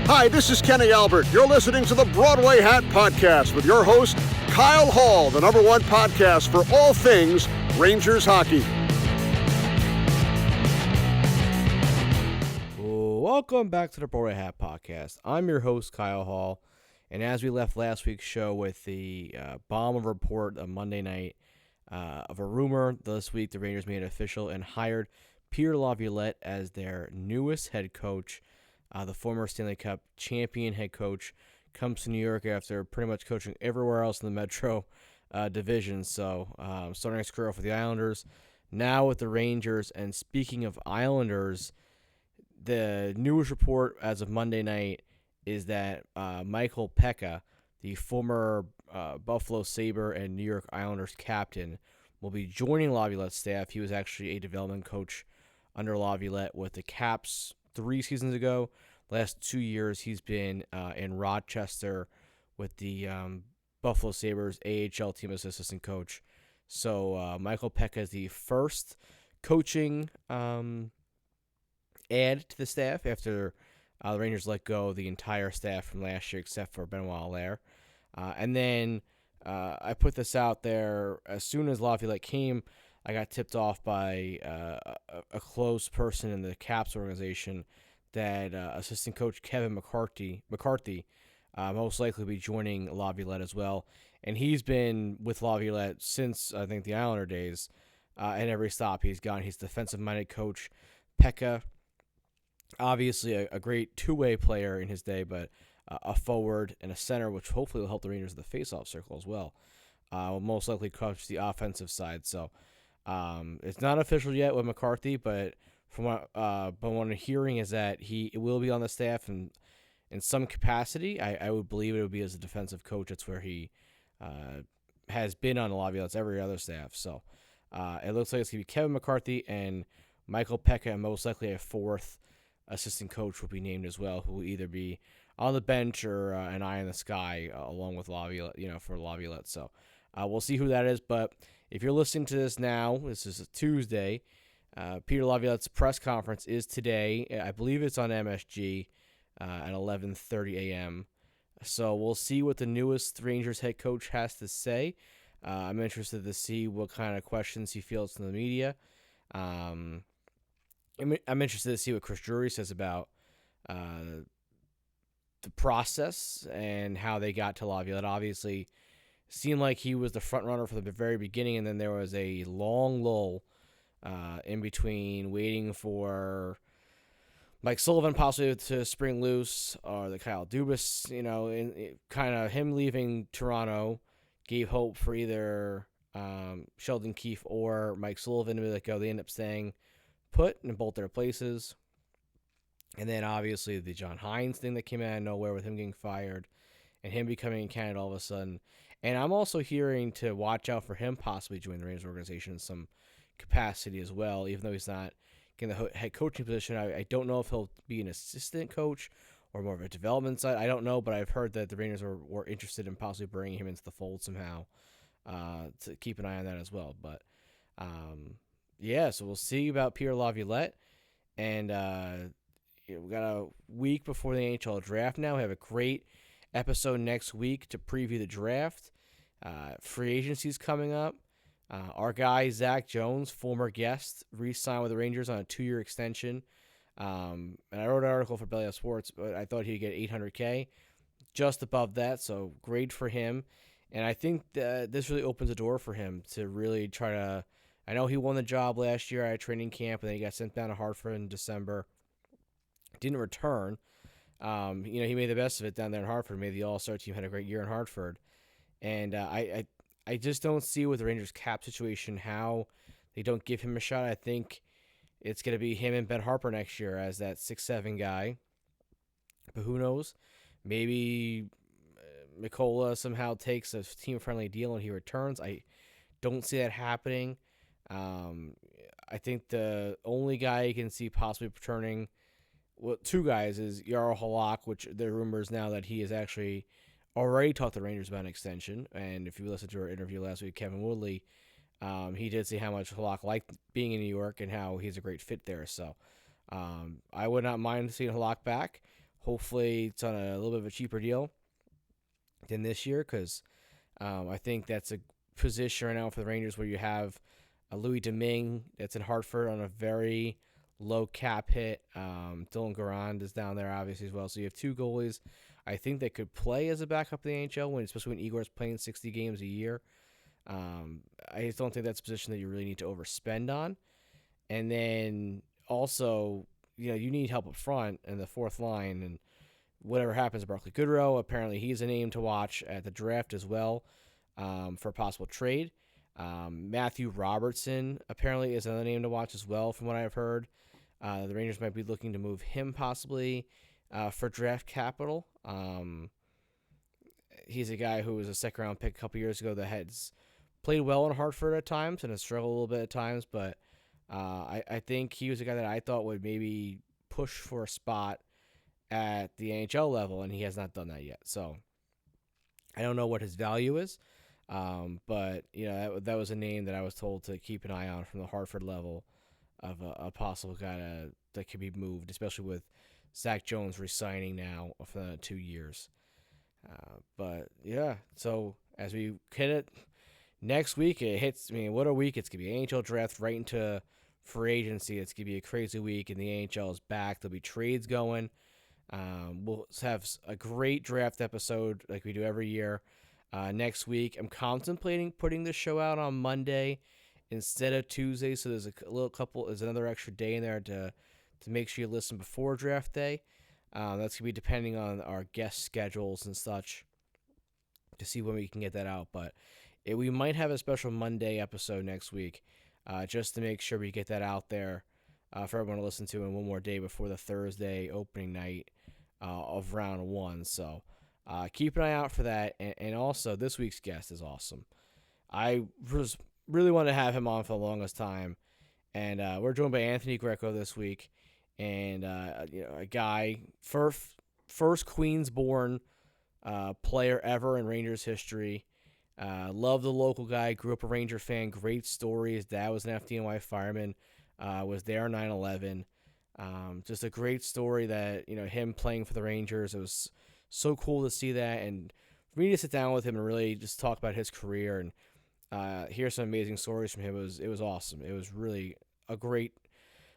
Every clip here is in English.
Hi, this is Kenny Albert. You're listening to the Broadway Hat Podcast with your host, Kyle Hall, the #1 podcast for all things Rangers hockey. Welcome back to the Broadway Hat Podcast. I'm your host, Kyle Hall, and as we left last week's show with the bomb of a report on Monday night of a rumor, this week the Rangers made it official and hired Peter Laviolette as their newest head coach. The former Stanley Cup champion head coach comes to New York after pretty much coaching everywhere else in the Metro division. So starting his career off with the Islanders, now with the Rangers. And speaking of Islanders, the newest report as of Monday night is that Michael Peca, the former Buffalo Sabre and New York Islanders captain, will be joining Laviolette's staff. He was actually a development coach under Laviolette with the Caps 3 seasons ago. Last 2 years, he's been in Rochester with the Buffalo Sabres AHL team as assistant coach. So Michael Peca is the first coaching add to the staff after the Rangers let go of the entire staff from last year except for Benoit Allaire. And then I put this out there as soon as Laviolette came. I got tipped off by a close person in the Caps organization that assistant coach Kevin McCarthy most likely will be joining Laviolette as well. And he's been with Laviolette since, I think, the Islander days. At every stop he's gone, he's defensive-minded coach. Peca, obviously a great two-way player in his day, but a forward and a center, which hopefully will help the Rangers in the face-off circle as well. Will most likely coach the offensive side. So it's not official yet with McCarthy, but from what I'm hearing is that he will be on the staff in some capacity. I would believe it would be as a defensive coach. It's where he has been on Laviolette's every other staff. So it looks like it's going to be Kevin McCarthy and Michael Peca, and most likely a fourth assistant coach will be named as well, who will either be on the bench or an eye in the sky along with Laviolette, for Laviolette. So we'll see who that is. But if you're listening to this now, this is a Tuesday. Peter Laviolette's press conference is today. I believe it's on MSG at 11:30 a.m. So we'll see what the newest Rangers head coach has to say. I'm interested to see what kind of questions he fields from the media. I'm interested to see what Chris Drury says about the process and how they got to Laviolette. Obviously, seemed like he was the front runner from the very beginning, and then there was a long lull in between waiting for Mike Sullivan possibly to spring loose, or the Kyle Dubas, kind of him leaving Toronto gave hope for either Sheldon Keefe or Mike Sullivan to be let go. They end up staying put in both their places. And then obviously the John Hines thing that came out of nowhere with him getting fired and him becoming in Canada all of a sudden. And I'm also hearing to watch out for him possibly joining the Rangers organization in some capacity as well, even though he's not getting the head coaching position. I don't know if he'll be an assistant coach or more of a development side. I don't know, but I've heard that the Rangers were interested in possibly bringing him into the fold somehow to keep an eye on that as well. But, so we'll see about Peter Laviolette. And we got a week before the NHL draft now. We have a great episode next week to preview the draft. Free agency's coming up. Our guy, Zach Jones, former guest, re-signed with the Rangers on a 2-year extension. And I wrote an article for Belly Up Sports, but I thought he'd get $800K, just above that, so great for him. And I think that this really opens the door for him to really try to – I know he won the job last year at training camp, and then he got sent down to Hartford in December. Didn't return. He made the best of it down there in Hartford, made the All-Star team, had a great year in Hartford. And I just don't see with the Rangers cap situation how they don't give him a shot. I think it's going to be him and Ben Harper next year as that 6'7" guy. But who knows? Maybe Mikola somehow takes a team-friendly deal and he returns. I don't see that happening. I think the only guy you can see possibly returning, well, two guys, is Jarl Halak, which there are rumors now that he has actually already talked to the Rangers about an extension. And if you listened to our interview last week, Kevin Woodley, he did say how much Halak liked being in New York and how he's a great fit there. So I would not mind seeing Halak back. Hopefully it's on a little bit of a cheaper deal than this year, because I think that's a position right now for the Rangers where you have a Louis Domingue that's in Hartford on a very low cap hit. Dylan Garand is down there obviously as well. So you have two goalies I think they could play as a backup in the NHL, especially when Igor's playing 60 games a year. I just don't think that's a position that you really need to overspend on. And then also, you need help up front and the fourth line, and whatever happens to Barclay Goodrow, apparently he's a name to watch at the draft as well, for a possible trade. Matthew Robertson apparently is another name to watch as well, from what I've heard. The Rangers might be looking to move him possibly for draft capital. He's a guy who was a second-round pick a couple years ago that has played well in Hartford at times and has struggled a little bit at times, but I think he was a guy that I thought would maybe push for a spot at the NHL level, and he has not done that yet. So I don't know what his value is, but that was a name that I was told to keep an eye on from the Hartford level of a possible guy that could be moved, especially with Zach Jones re-signing now for the 2 years. But yeah, so as we hit it next week, it hits. I mean, what a week it's gonna be! NHL draft right into free agency. It's gonna be a crazy week, and the NHL is back. There'll be trades going. We'll have a great draft episode like we do every year. Next week, I'm contemplating putting this show out on Monday instead of Tuesday, so there's there's another extra day in there to make sure you listen before draft day. That's gonna be depending on our guest schedules and such to see when we can get that out. But we might have a special Monday episode next week, just to make sure we get that out there for everyone to listen to in one more day before the Thursday opening night of round one. So keep an eye out for that. And also, this week's guest is awesome. I really wanted to have him on for the longest time, and we're joined by Anthony Greco this week. And a guy, first Queens-born player ever in Rangers history. Love the local guy. Grew up a Ranger fan. Great story. His dad was an FDNY fireman. Was there 9/11. Just a great story that him playing for the Rangers. It was so cool to see that, and for me to sit down with him and really just talk about his career and hear some amazing stories from him. It was awesome. It was really a great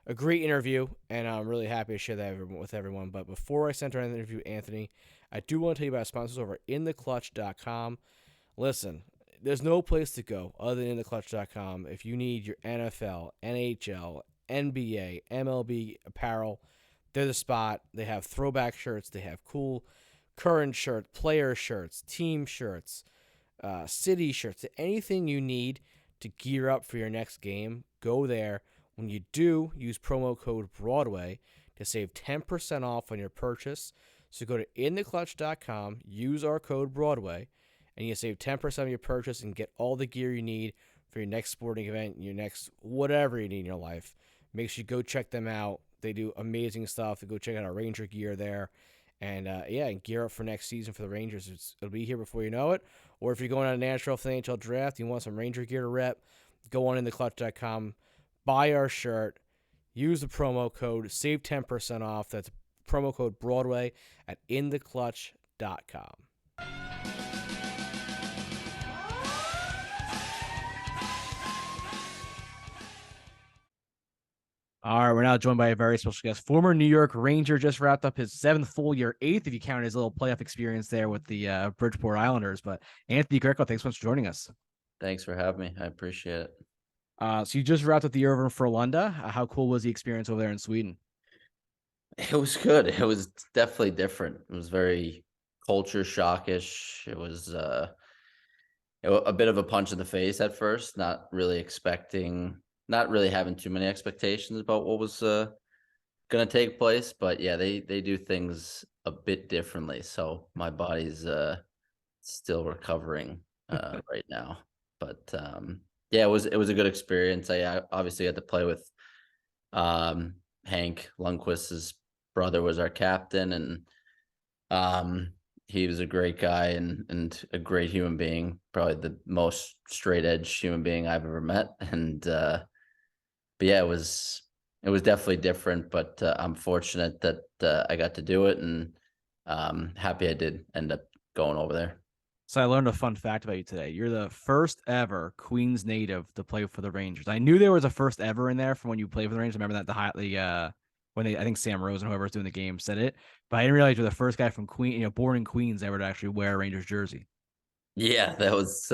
interview, and I'm really happy to share that with everyone. But before I send our interview, Anthony, I do want to tell you about our sponsors over at InTheClutch.com. Listen, there's no place to go other than InTheClutch.com if you need your NFL, NHL, NBA, MLB apparel. They're the spot. They have throwback shirts. They have cool current shirts, player shirts, team shirts, city shirts, anything you need to gear up for your next game. Go there. When you do, use promo code Broadway to save 10% off on your purchase. So go to InTheClutch.com, use our code Broadway, and you save 10% on your purchase and get all the gear you need for your next sporting event, your next whatever you need in your life. Make sure you go check them out. They do amazing stuff. Go check out our Ranger gear there. And and gear up for next season for the Rangers. It'll be here before you know it. Or if you're going on a natural for the NHL draft, you want some Ranger gear to rep, go on InTheClutch.com. Buy our shirt, use the promo code, save 10% off. That's promo code Broadway at InTheClutch.com. All right, we're now joined by a very special guest. Former New York Ranger, just wrapped up his 7th full year, 8th if you count his little playoff experience there with the Bridgeport Islanders. But Anthony Greco, thanks so much for joining us. Thanks for having me. I appreciate it. So you just wrapped up the year over in Frolunda. How cool was the experience over there in Sweden? It was good. It was definitely different. It was very culture shockish. It was a bit of a punch in the face at first, not really having too many expectations about what was going to take place. But yeah, they do things a bit differently. So my body's still recovering right now. But yeah, it was a good experience. I obviously had to play with Hank Lundqvist's brother was our captain, and he was a great guy and a great human being, probably the most straight edge human being I've ever met. And but yeah, it was definitely different, but I'm fortunate that I got to do it, and happy I did end up going over there. So I learned a fun fact about you today. You're the first ever Queens native to play for the Rangers. I knew there was a first ever in there from when you played for the Rangers. I remember that when I think Sam Rose and whoever was doing the game said it, but I didn't realize you're the first guy from born in Queens ever to actually wear a Rangers jersey. Yeah, that was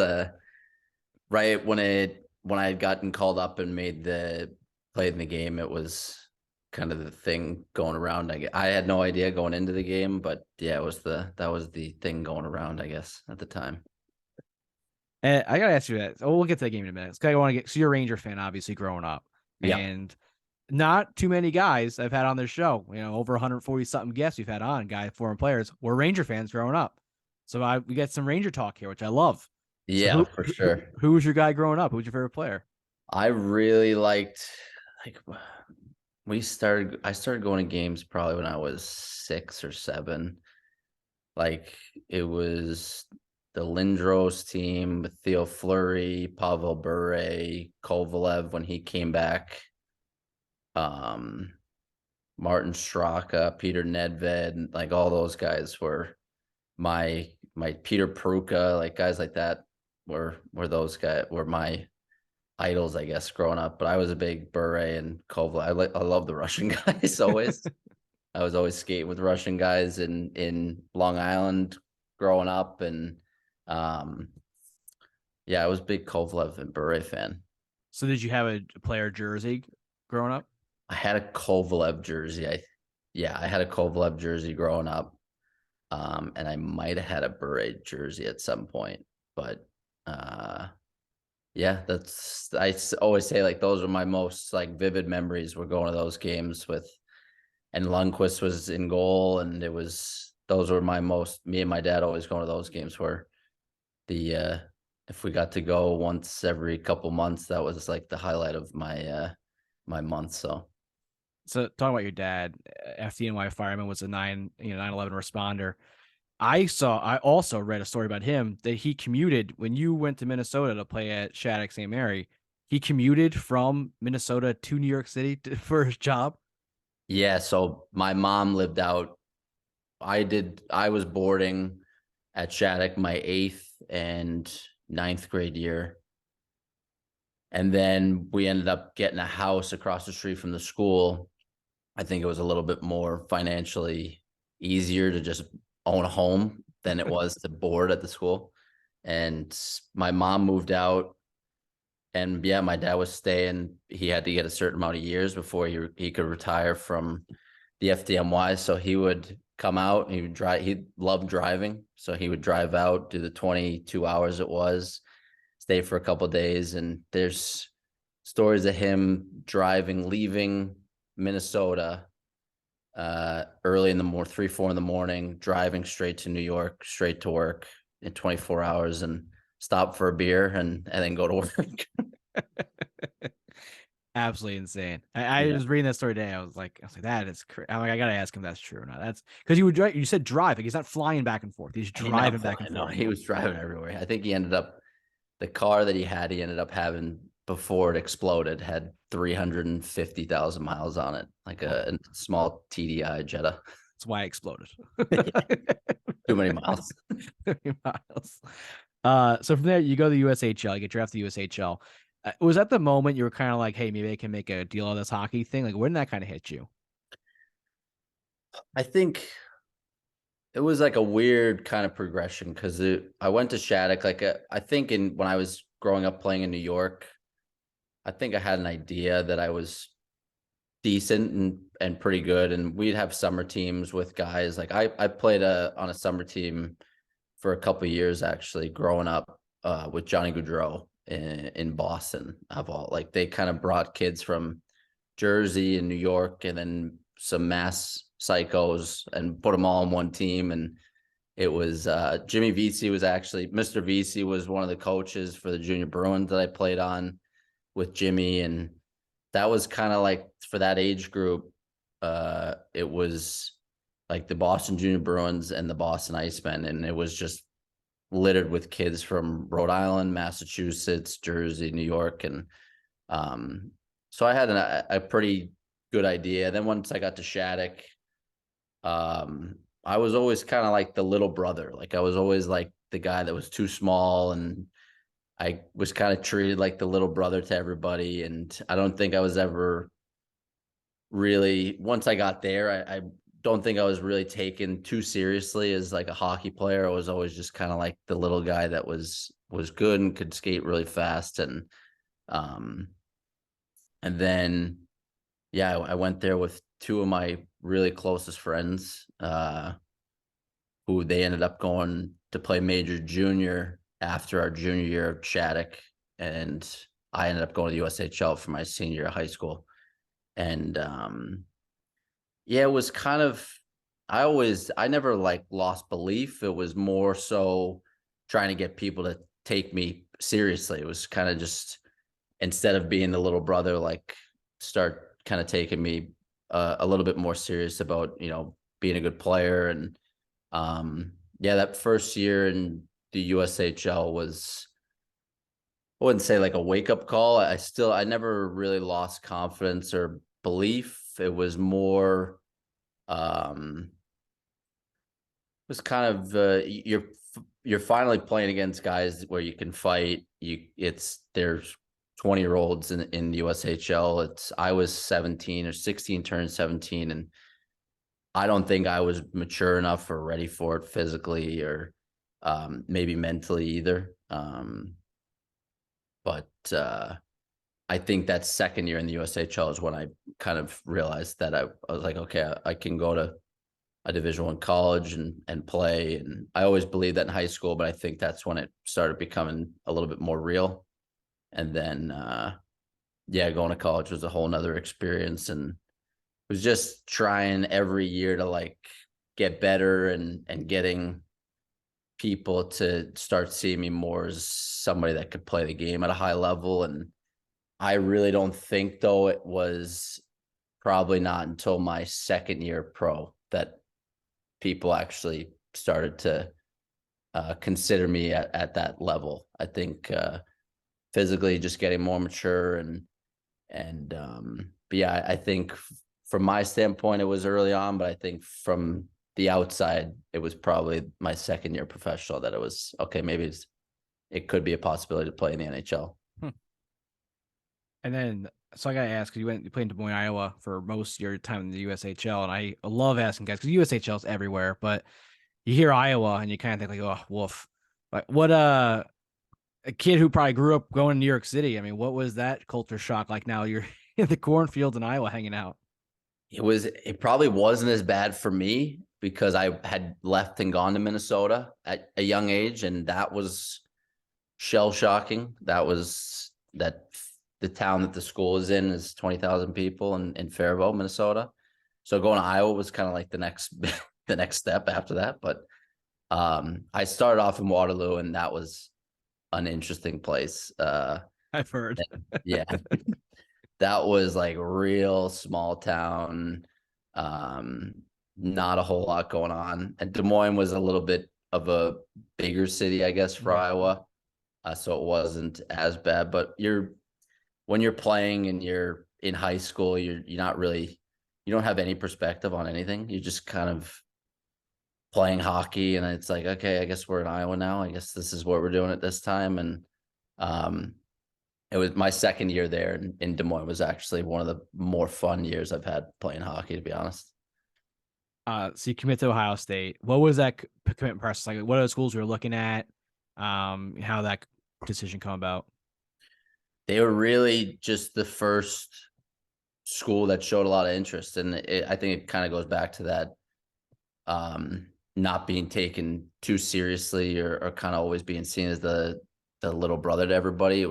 right when I had gotten called up and played in the game. It was kind of the thing going around. I had no idea going into the game, but yeah, that was the thing going around, I guess, at the time. And I gotta ask you that. So we'll get to the game in a minute. I want to get. So you're a Ranger fan, obviously, growing up, Yeah. and not too many guys I've had on this show. Over 140 something guests we've had on, former players, were Ranger fans growing up. So we get some Ranger talk here, which I love. Yeah, for sure. Who was your guy growing up? Who was your favorite player? I really liked I started going to games probably when I was 6 or 7. Like it was the Lindros team with Theo Fleury, Pavel Bure, Kovalev when he came back. Martin Straka, Peter Nedved, like all those guys were my Peter Peruka, like guys like that were those guys were my idols, I guess, growing up. But I was a big Bure and Kovalev. I love the Russian guys always. I was always skating with Russian guys in Long Island growing up, and yeah, I was a big Kovalev and Bure fan. So did you have a player jersey growing up? I had a Kovalev jersey. I had a Kovalev jersey growing up, and I might have had a Bure jersey at some point. But yeah, I always say like those are my most like vivid memories. We're going to those games and Lundqvist was in goal, and those were me and my dad always going to those games where if we got to go once every couple months, that was like the highlight of my month. So talking about your dad, FDNY fireman, was a 9/11 responder. I also read a story about him that he commuted when you went to Minnesota to play at Shattuck St. Mary. He commuted from Minnesota to New York City for his job. Yeah, so my mom lived out. I was boarding at Shattuck my 8th and 9th grade year. And then we ended up getting a house across the street from the school. I think it was a little bit more financially easier to just own a home than it was to board at the school. And my mom moved out. And yeah, my dad was staying. He had to get a certain amount of years before he could retire from the FDNY. So he would come out. He would drive. He loved driving, so he would drive out, do the 22 hours it was, stay for a couple of days. And there's stories of him driving, leaving Minnesota early in the morning, 3-4 in the morning, driving straight to New York, straight to work in 24 hours, and stop for a beer and then go to work. Absolutely insane. I was reading that story today. I was like, that is crazy. I'm like, I gotta ask him if that's true or not. That's because you said drive. Like he's not flying back and forth. He's driving back and forth. No, he was driving everywhere. I think the car that he ended up having before it exploded had 350,000 miles on it, like a small TDI Jetta. That's why it exploded. Too many miles. Too many miles. So from there, you go to the USHL, you get drafted to the USHL. Was that the moment you were kind of like, hey, maybe I can make a deal on this hockey thing? Like, when did that kind of hit you? I think it was like a weird kind of progression because I went to Shattuck. I think when I was growing up playing in New York, I think I had an idea that I was decent and pretty good. And we'd have summer teams with guys. Like I played on a summer team for a couple of years, actually, growing up with Johnny Gaudreau in Boston. Like they kind of brought kids from Jersey and New York and then some mass psychos and put them all on one team. And it was Jimmy Vesey was actually, Mr. Vesey was one of the coaches for the Junior Bruins that I played on with Jimmy. And that was kind of like, for that age group, it was like the Boston Junior Bruins and the Boston Icemen. And it was just littered with kids from Rhode Island, Massachusetts, Jersey, New York. And so I had a pretty good idea. Then once I got to Shattuck, I was always kind of like the little brother. Like I was always like the guy that was too small, and I was kind of treated like the little brother to everybody. And I don't think I was ever really, once I got there, I don't think I was really taken too seriously as like a hockey player. I was always just kind of like the little guy that was good and could skate really fast. Um and then yeah, I went there with two of my really closest friends, who they ended up going to play major junior after our junior year of Shattuck, and I ended up going to the USHL for my senior year of high school. And yeah, it was kind of, I never like lost belief. It was more so trying to get people to take me seriously. It was kind of just, instead of being the little brother, like start kind of taking me a little bit more serious about, being a good player. And yeah, that first year in the USHL was, I wouldn't say like a wake up call. I never really lost confidence or belief. It was more, it was kind of, you're finally playing against guys where you can fight. There's 20-year-olds in the USHL. I was 17 or 16, turned 17, and I don't think I was mature enough or ready for it physically or maybe mentally either. But I think that second year in the USHL is when I kind of realized that I was like, okay, I can go to a Division I college and play. And I always believed that in high school, but I think that's when it started becoming a little bit more real. And then, yeah, going to college was a whole nother experience, and was just trying every year to like get better and getting people to start seeing me more as somebody that could play the game at a high level. And I really don't think, though, it was probably not until my second year pro that people actually started to consider me at that level. I think physically just getting more mature and but yeah, I think from my standpoint it was early on, but I think from the outside it was probably my second year professional that it was okay, maybe it could be a possibility to play in the NHL. And then, so I gotta ask, you played in Des Moines, Iowa for most of your time in the USHL, and I love asking guys because USHL is everywhere, but you hear Iowa and you kind of think like, oh, woof. Like what a kid who probably grew up going to New York City. I mean, what was that culture shock like? Now you're in the cornfields in Iowa hanging out. It probably wasn't as bad for me because I had left and gone to Minnesota at a young age, and that was shell shocking. That the town that the school is in is 20,000 people in Faribault, Minnesota. So going to Iowa was kind of like the next the next step after that. But I started off in Waterloo, and that was an interesting place. I've heard. Yeah. That was like real small town. Not a whole lot going on. And Des Moines was a little bit of a bigger city, I guess, for Iowa. So it wasn't as bad. But when you're playing and you're in high school, you're not really, you don't have any perspective on anything. You're just kind of playing hockey, and it's like, okay, I guess we're in Iowa now. I guess this is what we're doing at this time. And it was my second year there in Des Moines was actually one of the more fun years I've had playing hockey, to be honest. So you commit to Ohio State. What was that commitment process like? What are the schools you were looking at? How that decision come about? They were really just the first school that showed a lot of interest, and I think it kind of goes back to that not being taken too seriously or kind of always being seen as the little brother to everybody.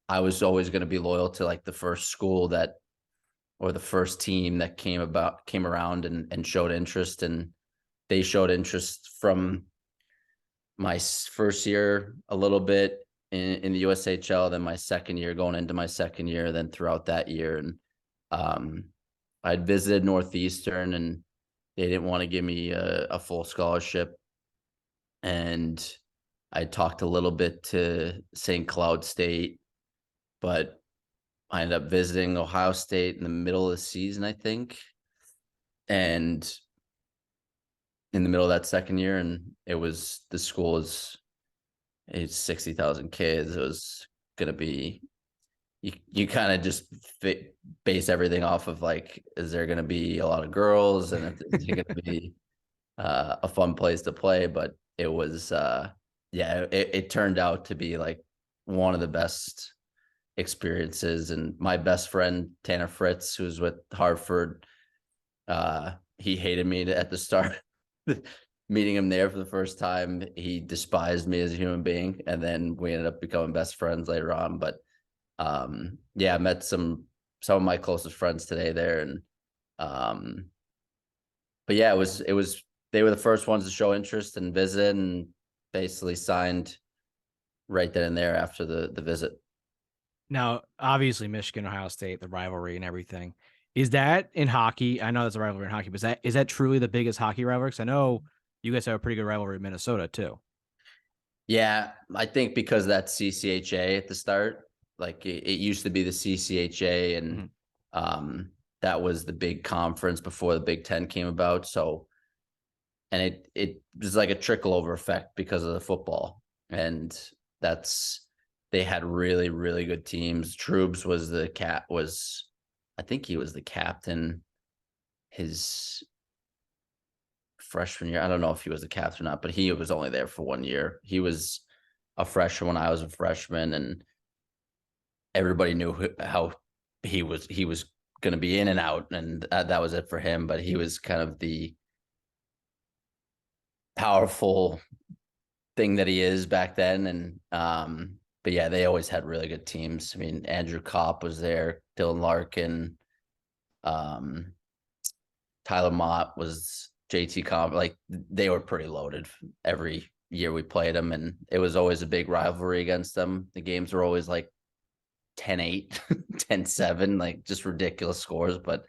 I was always going to be loyal to like the first school or the first team that came around and showed interest. And they showed interest from my first year a little bit in the USHL, then my second year, going into my second year, then throughout that year. And I'd visited Northeastern, and they didn't want to give me a full scholarship. And I talked a little bit to St. Cloud State, but I ended up visiting Ohio State in the middle of the season, I think. And in the middle of that second year, and the school is 60,000 kids. It was going to be, you kind of just base everything off of like, is there going to be a lot of girls, and is it going to be a fun place to play? But it was, it turned out to be like one of the best experiences. And my best friend, Tanner Fritz, who's with Hartford, he hated me at the start. Meeting him there for the first time, he despised me as a human being, and then we ended up becoming best friends later on. But I met some of my closest friends today there, and but yeah, it was they were the first ones to show interest and visit, and basically signed right then and there after the visit. Now, obviously, Michigan, Ohio State, the rivalry and everything. Is that in hockey? I know there's a rivalry in hockey, but is that truly the biggest hockey rivalry? Because I know you guys have a pretty good rivalry in Minnesota too. Yeah, I think because that's CCHA at the start. Like it used to be the CCHA, and that was the big conference before the Big Ten came about. So, and it was like a trickle over effect because of the football, and they had really, really good teams. Trubes was I think he was the captain his freshman year. I don't know if he was the captain or not, but he was only there for 1 year. He was a freshman when I was a freshman, and everybody knew how he was going to be in and out, and that was it for him. But he was kind of the powerful thing that he is back then. And but yeah, they always had really good teams. I mean, Andrew Kopp was there, Dylan Larkin, Tyler Mott was, JT Comp. Like they were pretty loaded every year we played them, and it was always a big rivalry against them. The games were always like 10-8, 10-7, like just ridiculous scores. But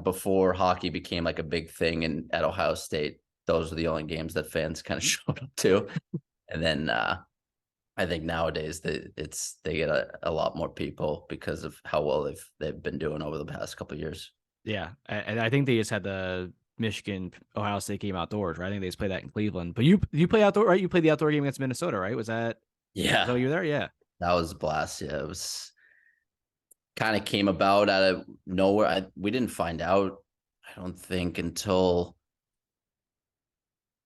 before hockey became like a big thing at Ohio State, those were the only games that fans kind of showed up to. And then I think nowadays they get a lot more people because of how well they've been doing over the past couple of years. Yeah, and I think they just had the Michigan Ohio State game outdoors, right? I think they just played that in Cleveland. But you play outdoor, right? You played the outdoor game against Minnesota, right? Was that? Yeah. So you were there, yeah. That was a blast. Yeah, it was kind of came about out of nowhere. We didn't find out, I don't think, until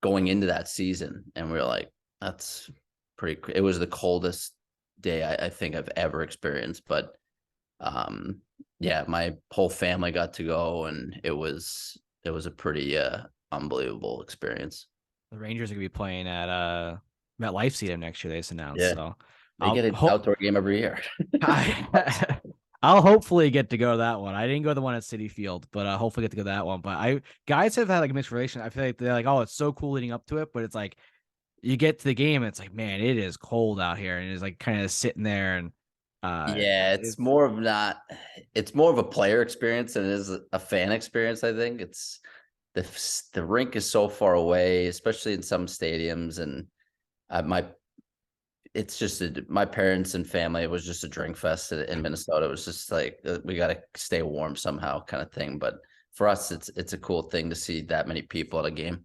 going into that season, and we were like, that's pretty. It was the coldest day I think I've ever experienced, but my whole family got to go, and it was a pretty unbelievable experience. The Rangers are gonna be playing at MetLife Stadium next year. They just announced. Yeah. So they get an outdoor game every year. I'll hopefully get to go to that one. I didn't go to the one at Citi Field, but I hopefully get to go to that one. But guys have had like a mixed relation. I feel like they're like, oh, it's so cool leading up to it, but it's like you get to the game, and it's like, man, it is cold out here, and it's like kind of sitting there and. It's more of a player experience than it is a fan experience. I think it's the rink is so far away, especially in some stadiums, and my parents and family, it was just a drink fest in Minnesota. It was just like we got to stay warm somehow kind of thing. But for us, it's a cool thing to see that many people at a game.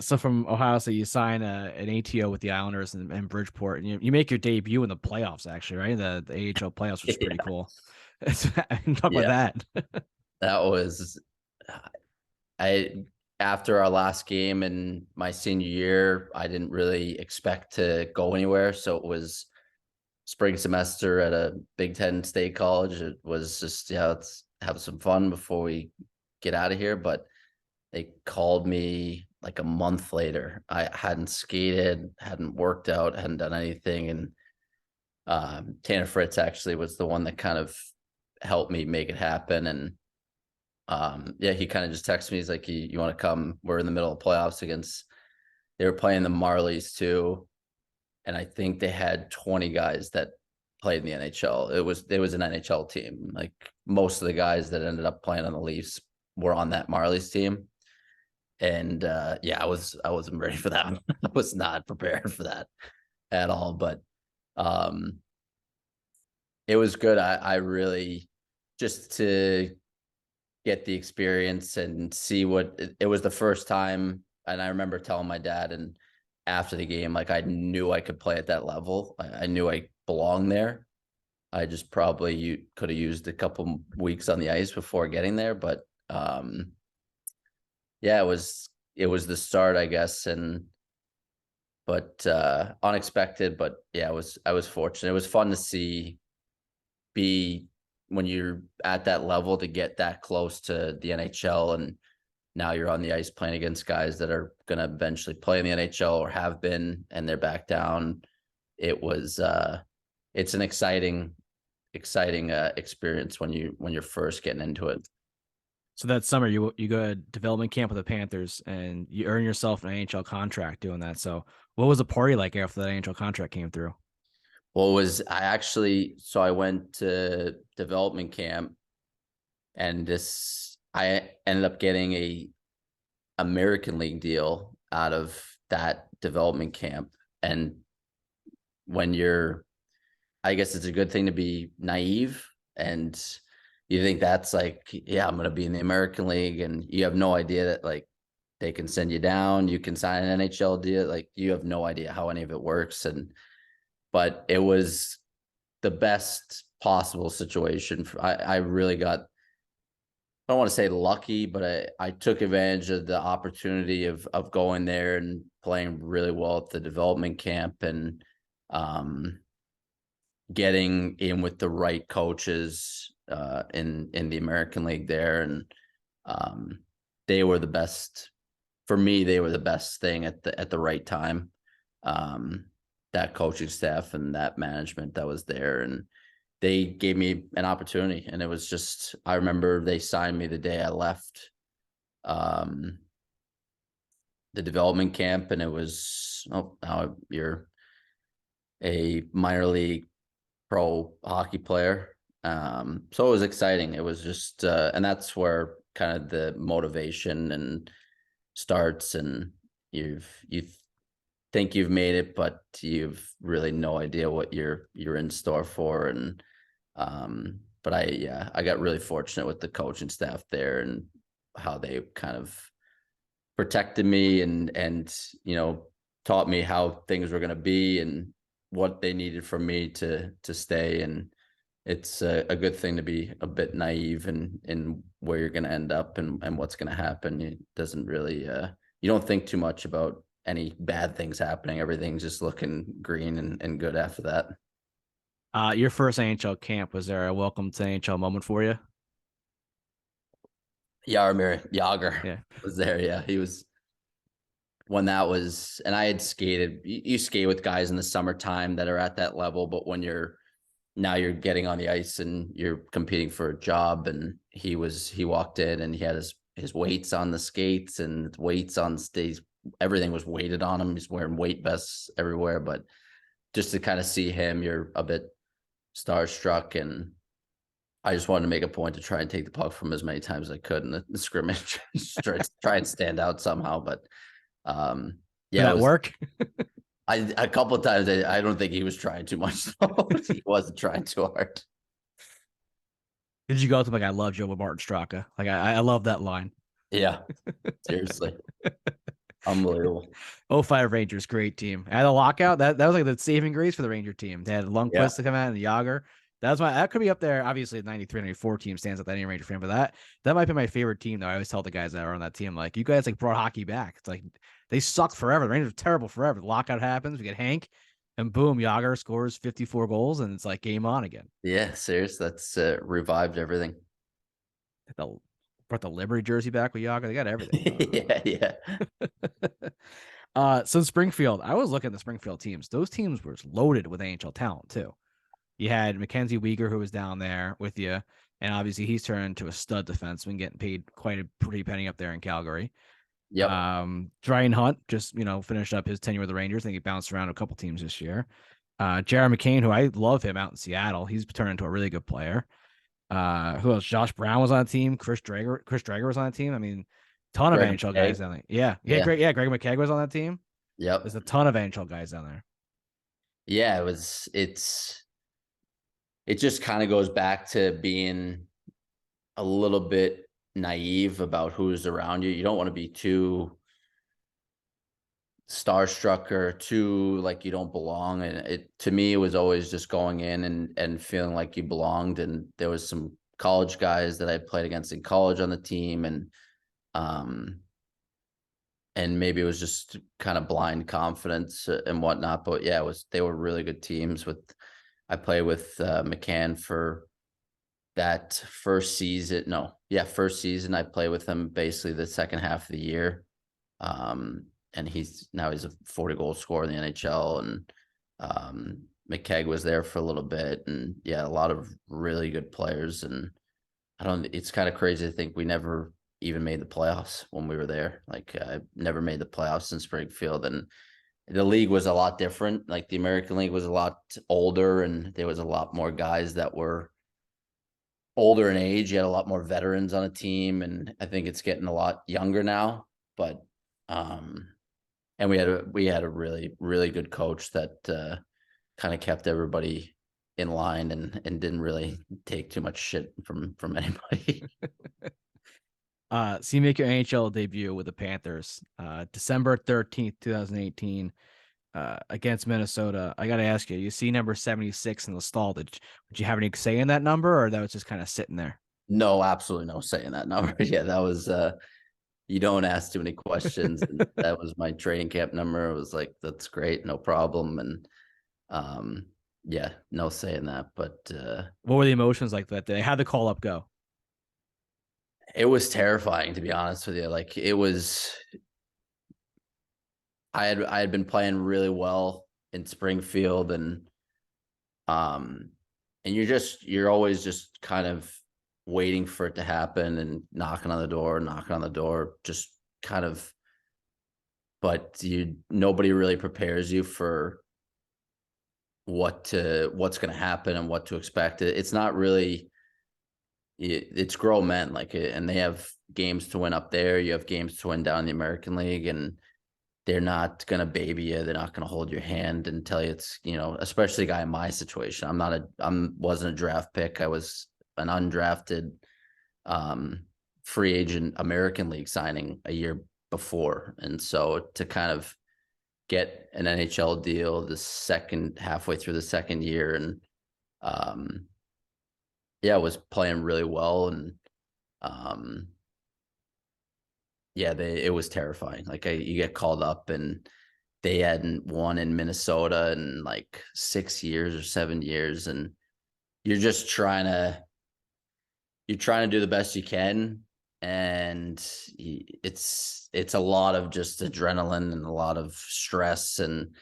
So from Ohio State, you sign an ATO with the Islanders and Bridgeport, and you make your debut in the playoffs, actually, right? The AHL playoffs, which is pretty cool. Talk about that. That was after our last game in my senior year, I didn't really expect to go anywhere. So it was spring semester at a Big Ten state college. It was just, let's have some fun before we get out of here. But they called me like a month later. I hadn't skated, hadn't worked out, hadn't done anything. And Tanner Fritz actually was the one that kind of helped me make it happen. And he kind of just texted me. He's like, you want to come? We're in the middle of playoffs they were playing the Marlies too. And I think they had 20 guys that played in the NHL. It was an NHL team. Like most of the guys that ended up playing on the Leafs were on that Marlies team. And I wasn't ready for that. I was not prepared for that at all. But it was good. I really, just to get the experience and see what it was the first time. And I remember telling my dad, and after the game, like, I knew I could play at that level. I knew I belonged there. I just probably could have used a couple weeks on the ice before getting there, but yeah, it was the start, I guess, but unexpected. But yeah, I was fortunate. It was fun to be when you're at that level, to get that close to the NHL, and now you're on the ice playing against guys that are going to eventually play in the NHL or have been, and they're back down. It's an exciting experience when you're first getting into it. So that summer, you go to development camp with the Panthers, and you earn yourself an NHL contract doing that. So what was the party like after that NHL contract came through? Well, I went to development camp, and I ended up getting a American League deal out of that development camp. And I guess it's a good thing to be naive, and you think that's like, yeah, I'm going to be in the American League, and you have no idea that, like, they can send you down, you can sign an NHL deal. Like, you have no idea how any of it works. But it was the best possible situation. I really got, I don't want to say lucky, but I took advantage of the opportunity of going there and playing really well at the development camp, and getting in with the right coaches in the American League there. And they were the best for me. They were the best thing at the right time. That coaching staff and that management that was there, and they gave me an opportunity. And it was just, I remember they signed me the day I left the development camp, and it was, now you're a minor league pro hockey player. So it was exciting. It was just and that's where kind of the motivation and starts, and you think you've made it, but you've really no idea what you're in store for. And but I got really fortunate with the coaching staff there, and how they kind of protected me, and taught me how things were going to be, and what they needed from me to stay. And it's a good thing to be a bit naive in where you're going to end up, and what's going to happen. It doesn't really you don't think too much about any bad things happening. Everything's just looking green and good after that. Your first NHL camp, was there a welcome to NHL moment for you? Jaromir Jagr Yeah. was there. Yeah, he was, when that was, and I had skated. You skate with guys in the summertime that are at that level, but when you're getting on the ice and you're competing for a job, and he walked in, and he had his weights on the skates and weights on stage. Everything was weighted on him. He's wearing weight vests everywhere. But just to kind of see him, you're a bit starstruck. And I just wanted to make a point to try and take the puck from as many times as I could in the scrimmage, try and stand out somehow. But yeah, did that work? A couple of times, I don't think he was trying too much. He wasn't trying too hard. Did you go to, like, I love Joe Martin Straka? Like, I love that line. Yeah, seriously. Unbelievable. 05 Rangers, great team. At a lockout, that was like the saving grace for the Ranger team. They had Lundqvist to come out, and Jagr. That could be up there. Obviously, the 93, 94 team stands up to any Ranger fan, but that might be my favorite team, though. I always tell the guys that are on that team, like, you guys, like, brought hockey back. It's like, they sucked forever. The Rangers were terrible forever. The lockout happens, we get Hank, and boom, Jagr scores 54 goals, and it's like game on again. Yeah, seriously, that's revived everything. Brought the Liberty jersey back with Jagr. They got everything. Yeah. So Springfield, I was looking at the Springfield teams. Those teams were loaded with NHL talent too. You had Mackenzie Weegar, who was down there with you, and obviously he's turned into a stud defenseman, getting paid quite a pretty penny up there in Calgary. Yep. Ryan Hunt just finished up his tenure with the Rangers. I think he bounced around a couple teams this year. Jared McCain, who I love him out in Seattle, he's turned into a really good player. Who else? Josh Brown was on the team. Chris Drager was on the team. I mean, ton of NHL guys down there. Yeah. Greg McKegg was on that team. Yep. There's a ton of NHL guys down there. Yeah, it just kind of goes back to being a little bit naive about who's around you. You don't want to be too starstruck or too like you don't belong. And it, to me, it was always just going in and feeling like you belonged. And there was some college guys that I played against in college on the team, um and maybe it was just kind of blind confidence and whatnot. But yeah, they were really good teams. I played with McCann for that first season. No, yeah, first season. I played with him basically the second half of the year. And he's a 40-goal scorer in the NHL. And McKegg was there for a little bit. And yeah, a lot of really good players. And it's kind of crazy to think we never even made the playoffs when we were there. Like, I never made the playoffs in Springfield, and the league was a lot different. Like, the American League was a lot older, and there was a lot more guys that were older in age. You had a lot more veterans on a team, and I think it's getting a lot younger now. But and we had a really, really good coach that kind of kept everybody in line and didn't really take too much shit from anybody. So you make your NHL debut with the Panthers, December 13th, 2018, against Minnesota. I got to ask you, you see number 76 in the stall. Did you have any say in that number, or that was just kind of sitting there? No, absolutely no say in that number. Yeah, that was you don't ask too many questions. And that was my training camp number. It was like, that's great, no problem. And yeah, no say in that. But what were the emotions like that day? How'd the call up go? It was terrifying, to be honest with you. Like, it was, I had been playing really well in Springfield, and you're always just kind of waiting for it to happen and knocking on the door, just kind of, but nobody really prepares you for what's going to happen and what to expect. It's not really, it's grown men, like, and they have games to win up there. You have games to win down in the American League, and they're not going to baby you. They're not going to hold your hand and tell you it's, especially a guy in my situation. Wasn't a draft pick. I was an undrafted free agent American League signing a year before. And so to kind of get an NHL deal halfway through the second year, and yeah, was playing really well. And yeah, it was terrifying. Like, you get called up, and they hadn't won in Minnesota in like 6 years or 7 years, and you're just trying to do the best you can. And it's a lot of just adrenaline and a lot of stress, and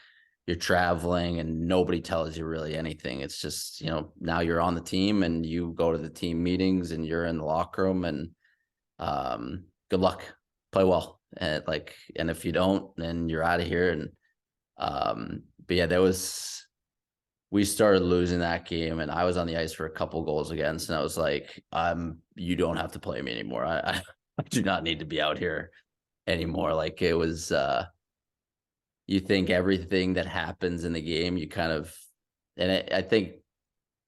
you're traveling and nobody tells you really anything. It's just, now you're on the team and you go to the team meetings and you're in the locker room, and good luck, play well. And if you don't, then you're out of here. And but yeah, we started losing that game, and I was on the ice for a couple goals against, and I was like, you don't have to play me anymore. I do not need to be out here anymore. Like, it was, you think everything that happens in the game, you kind of, and I think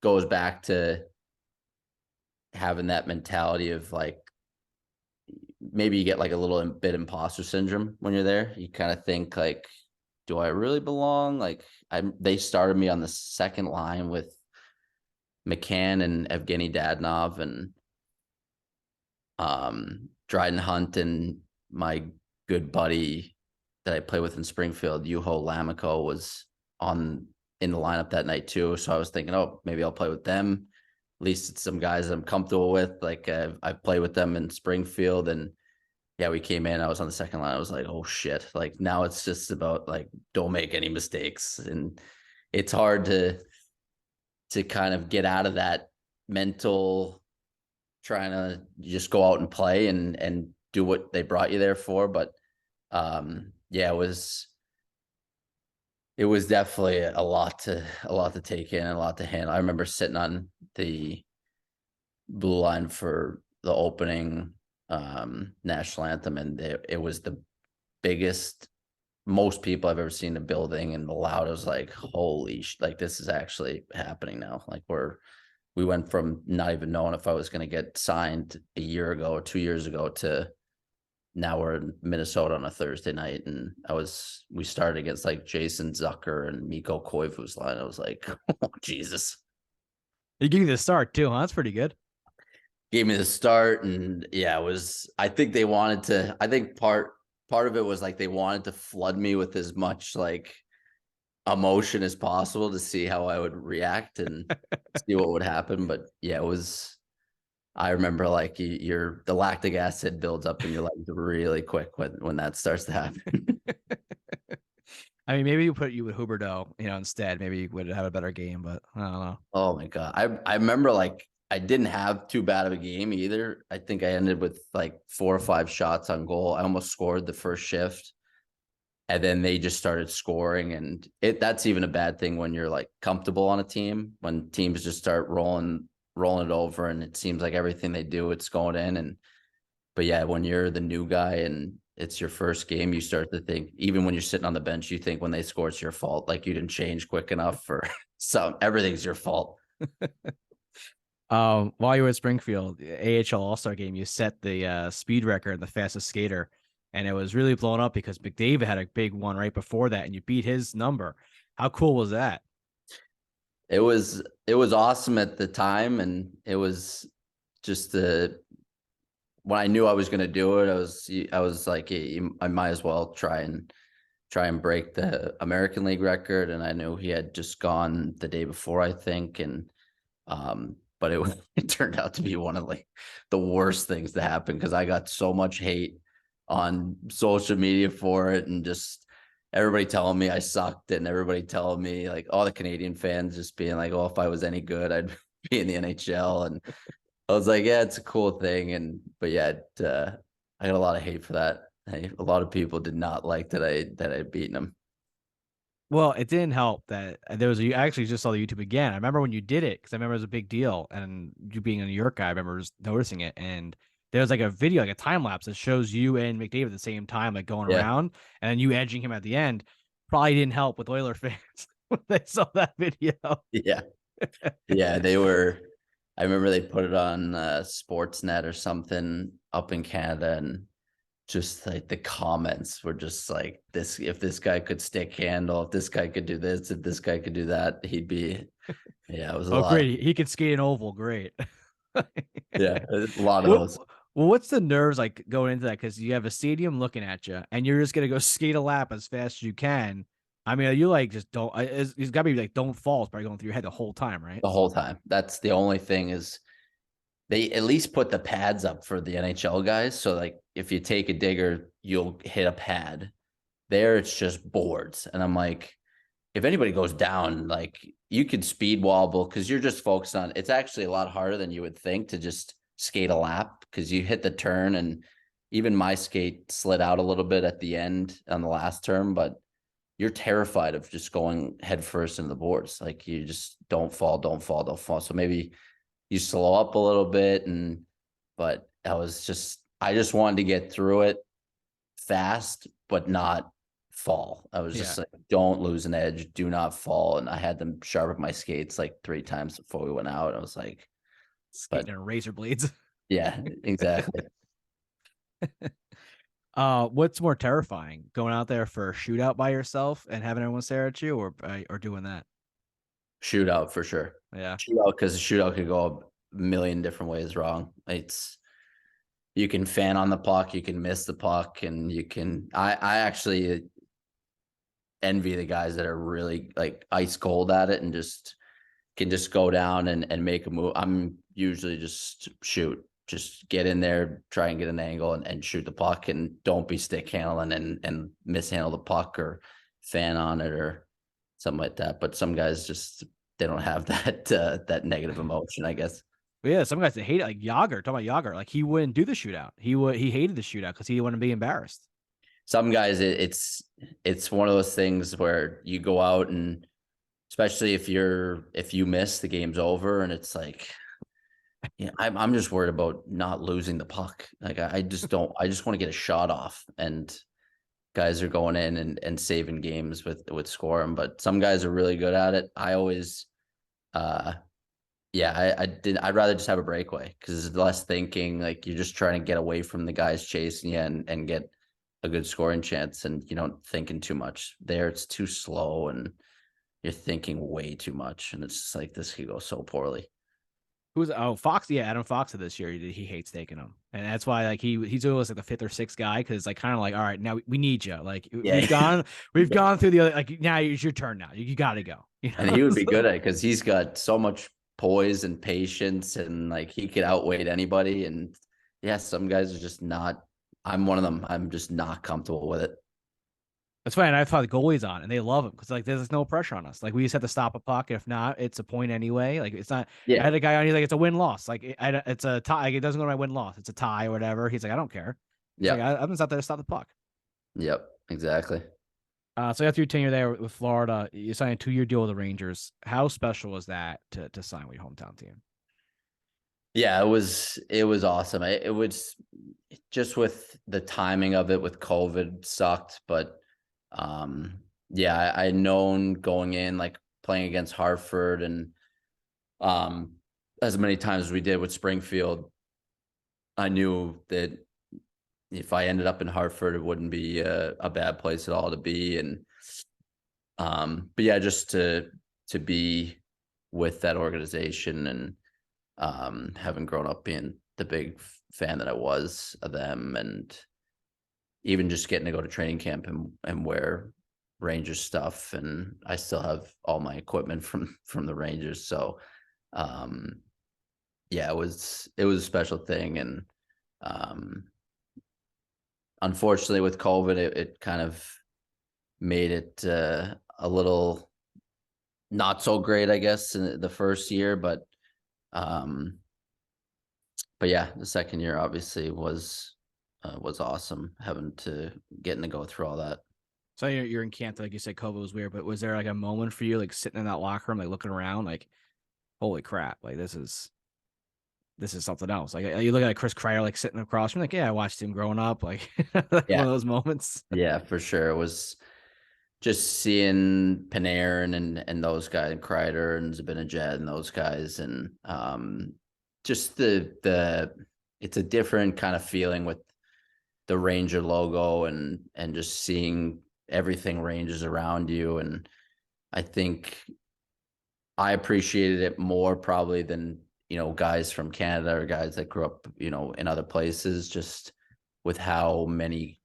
goes back to having that mentality of, like, maybe you get like a little bit imposter syndrome when you're there. You kind of think, like, do I really belong? Like, they started me on the second line with McCann and Evgeny Dadonov and Dryden Hunt, and my good buddy that I play with in Springfield, Juho Lammikko, was in the lineup that night too. So I was thinking, oh, maybe I'll play with them. At least it's some guys that I'm comfortable with. Like, I've played with them in Springfield, and yeah, we came in. I was on the second line. I was like, oh shit! Like, now it's just about, like, don't make any mistakes, and it's hard to kind of get out of that mental, trying to just go out and play and do what they brought you there for. But yeah, it was definitely a lot to take in and a lot to handle. I remember sitting on the blue line for the opening national anthem, and it was the biggest, most people I've ever seen in a building, and the loud. I was like, holy like, this is actually happening now. Like, we went from not even knowing if I was going to get signed a year ago or 2 years ago to now we're in Minnesota on a Thursday night. And we started against like Jason Zucker and Mikko Koivu's line. I was like, oh, Jesus. They give you the start too, huh? That's pretty good. Gave me the start. And yeah, I think they wanted to, I think part of it was like, they wanted to flood me with as much like emotion as possible to see how I would react and see what would happen. But yeah, I remember like the lactic acid builds up in your legs really quick when that starts to happen. I mean, maybe you put you with Huberdeau, instead. Maybe you would have a better game, but I don't know. Oh my God. I remember like I didn't have too bad of a game either. I think I ended with like 4 or 5 shots on goal. I almost scored the first shift. And then they just started scoring, and that's even a bad thing when you're like comfortable on a team, when teams just start rolling it over and it seems like everything they do, it's going in. But yeah, when you're the new guy and it's your first game, you start to think, even when you're sitting on the bench, you think when they score, it's your fault. Like you didn't change quick enough or everything's your fault. While you were at Springfield, AHL All-Star game, you set the speed record, the fastest skater. And it was really blown up because McDavid had a big one right before that, and you beat his number. How cool was that? It was awesome at the time, and it was just when I knew I was going to do it, I was like, I might as well try and break the American League record. And I knew he had just gone the day before, I think, and but it turned out to be one of like the worst things to happen because I got so much hate on social media for it, and just everybody telling me I sucked, and everybody telling me like all the Canadian fans just being like, oh, if I was any good, I'd be in the NHL. And I was like, yeah, it's a cool thing. But yeah, I got a lot of hate for that. A lot of people did not like that I'd beaten them. Well, it didn't help that I actually just saw the YouTube again. I remember when you did it because I remember it was a big deal, and you being a New York guy, I remember just noticing it. And there was like a video, like a time lapse that shows you and McDavid at the same time, like going around, and then you edging him at the end. Probably didn't help with Oiler fans when they saw that video. Yeah, yeah, they were. I remember they put it on Sportsnet or something up in Canada, and just like the comments were just like this: if this guy could stick handle, if this guy could do this, if this guy could do that, he'd be. Yeah, it was a lot. Great! He could skate an oval. Great. Yeah, a lot of those. Well, what's the nerves like going into that? Because you have a stadium looking at you, and you're just gonna go skate a lap as fast as you can. I mean, you like just don't. It's got to be like don't fall. It's probably going through your head the whole time, right? The whole time. That's the only thing is they at least put the pads up for the NHL guys. So like if you take a digger, you'll hit a pad. There, it's just boards, and I'm like, if anybody goes down, like you could speed wobble because you're just focused on. It's actually a lot harder than you would think to just skate a lap because you hit the turn, and even my skate slid out a little bit at the end on the last turn, but you're terrified of just going head first into the boards. Like you just don't fall. So maybe you slow up a little bit, but I just wanted to get through it fast, but not fall. I was just like, don't lose an edge, do not fall. And I had them sharpen my skates like 3 times before we went out. I was like, skating in razor blades. Yeah, exactly. What's more terrifying, going out there for a shootout by yourself and having everyone stare at you, or doing that? Shootout for sure. Yeah, shootout, because the shootout could go a million different ways wrong. You can fan on the puck, you can miss the puck, and I actually envy the guys that are really like ice cold at it and can just go down and make a move. I'm usually just shoot. Just get in there, try and get an angle and shoot the puck, and don't be stick handling and mishandle the puck or fan on it or something like that. But some guys they don't have that negative emotion, I guess. But yeah, some guys that hate it, like Yager. Talking about Yager, like he wouldn't do the shootout. He hated the shootout because he wouldn't be embarrassed. Some guys, it's one of those things where you go out, and especially if you miss, the game's over, and it's like, yeah, I'm just worried about not losing the puck. Like I just want to get a shot off, and guys are going in and saving games with scoring. But some guys are really good at it. I always Yeah, I didn't. I'd rather just have a breakaway because it's less thinking. Like you're just trying to get away from the guys chasing you and get a good scoring chance, and you don't thinking too much. There, it's too slow, and you're thinking way too much, and it's just like this could go so poorly. Fox? Yeah, Adam Fox said this year he hates taking him, and that's why like he's always like the fifth or sixth guy because like kind of like all right now we need you. Like Yeah, we've yeah. gone through the other like now it's your turn now. You got to go. You And know? he would be good at it because he's got so much poise and patience, and like he could outweigh anybody. And yeah, some guys are just not. I'm one of them. I'm just not comfortable with it. That's fine. I thought the goalie's on, and they love him because like there's no pressure on us. Like we just have to stop a puck. If not, it's a point anyway. Like it's not. I Yeah. had a guy on. He's like, it's a win loss. Like it's a tie. Like, it doesn't go to my win loss. It's a tie or whatever. He's like, I don't care. He's like, Yep. I'm just out there to stop the puck. Yep. Exactly. So after your tenure there with Florida, you signed a 2-year deal with the Rangers. How special was that to sign with your hometown team? Yeah, it was awesome. It was just with the timing of it with COVID sucked, but yeah, I known going in like playing against Hartford and um as many times as we did with Springfield, I knew that if I ended up in Hartford, it wouldn't be a bad place at all to be. And but yeah, just to be with that organization and having grown up being the big fan that I was of them, and even just getting to go to training camp and wear Rangers stuff, and I still have all my equipment from the Rangers. So yeah, it was a special thing. And um unfortunately with COVID, it kind of made it a little not so great, I guess, in the first year, um but yeah, the second year obviously was awesome, having to getting to go through all that. So you're in camp, like you said, COVID was weird, but was there like a moment for you, like sitting in that locker room, like looking around, like, holy crap, like this is something else. Like you look at Chris Kreider, like sitting across from, like, yeah, I watched him growing up, like, like one Yeah, of those moments. yeah, for sure. It was just seeing Panarin and those guys, and Kreider and Zibanejad and those guys, and just the it's a different kind of feeling with the Ranger logo and just seeing everything Rangers around you. And I think I appreciated it more probably than, guys from Canada or guys that grew up, in other places, just with how many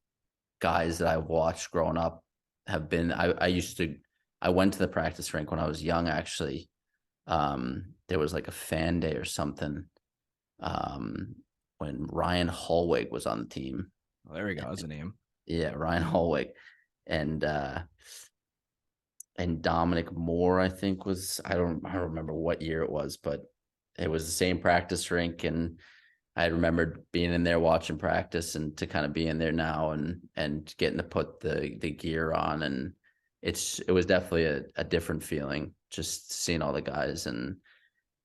guys that I watched growing up have been. I went to the practice rink when I was young, actually. There was like a fan day or something when Ryan Holweg was on the team. Well, there we go. That's a name. Yeah, Ryan Holweg. And Dominic Moore, I think, was I don't remember what year it was, but it was the same practice rink. And I remembered being in there watching practice, and to kind of be in there now and getting to put the gear on. And it was definitely a different feeling, just seeing all the guys and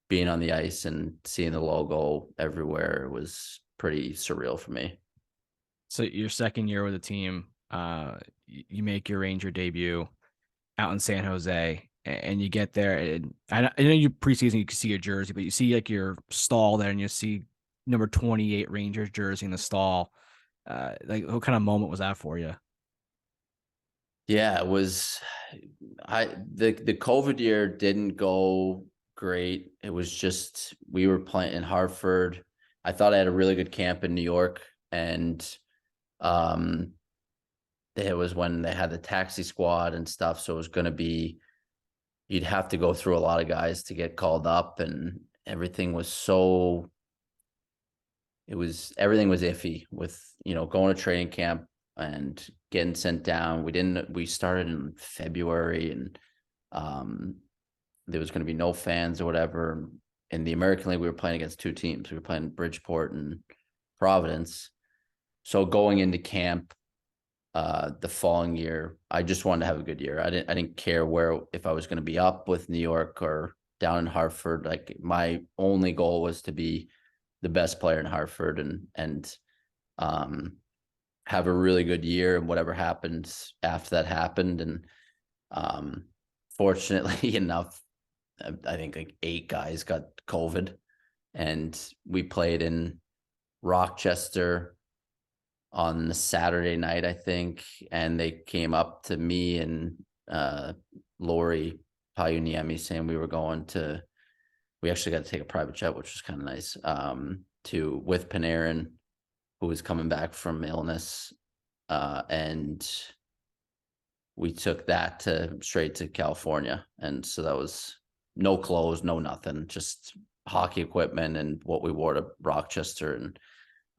being on the ice and seeing the logo everywhere. It was pretty surreal for me. So your second year with the team, you make your Ranger debut out in San Jose, and you get there, and I know you preseason you can see your jersey, but you see like your stall there, and you see number 28 Rangers jersey in the stall. Like what kind of moment was that for you? Yeah, it was. The COVID year didn't go great. It was just we were playing in Hartford. I thought I had a really good camp in New York, and um it was when they had the taxi squad and stuff, so it was going to be, you'd have to go through a lot of guys to get called up, and everything was everything was iffy with, going to training camp and getting sent down. We started in February, and there was going to be no fans or whatever. In the American League, we were playing against two teams. We were playing Bridgeport and Providence. So going into camp the following year, I just wanted to have a good year. I didn't care if I was going to be up with New York or down in Hartford. Like my only goal was to be the best player in Hartford and have a really good year, and whatever happens after that happened. And fortunately enough, I think like 8 guys got COVID, and we played in Rochester on the Saturday night, I think, and they came up to me and Lori Payuniemi saying we actually got to take a private jet, which was kind of nice, with Panarin, who was coming back from illness, and we took that straight to California. And so that was no clothes, no nothing, just hockey equipment and what we wore to Rochester. And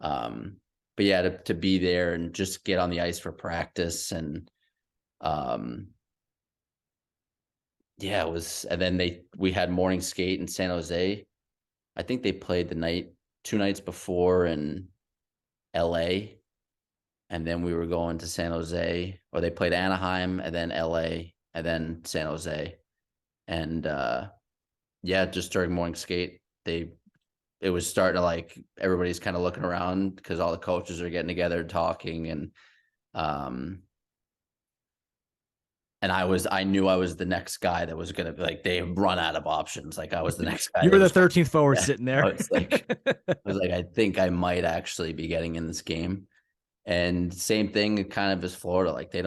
but yeah, to be there and just get on the ice for practice, and yeah, it was. And then we had morning skate in San Jose. I think they played 2 nights before in LA, and then we were going to San Jose, or they played Anaheim and then LA and then San Jose. And yeah, just during morning skate, it was starting to, like, everybody's kind of looking around because all the coaches are getting together and talking. And I knew I was the next guy that was going to, like, they run out of options. Like, I was the next guy. You were the 13th forward sitting there. I was like, I think I might actually be getting in this game. And same thing kind of as Florida. Like, they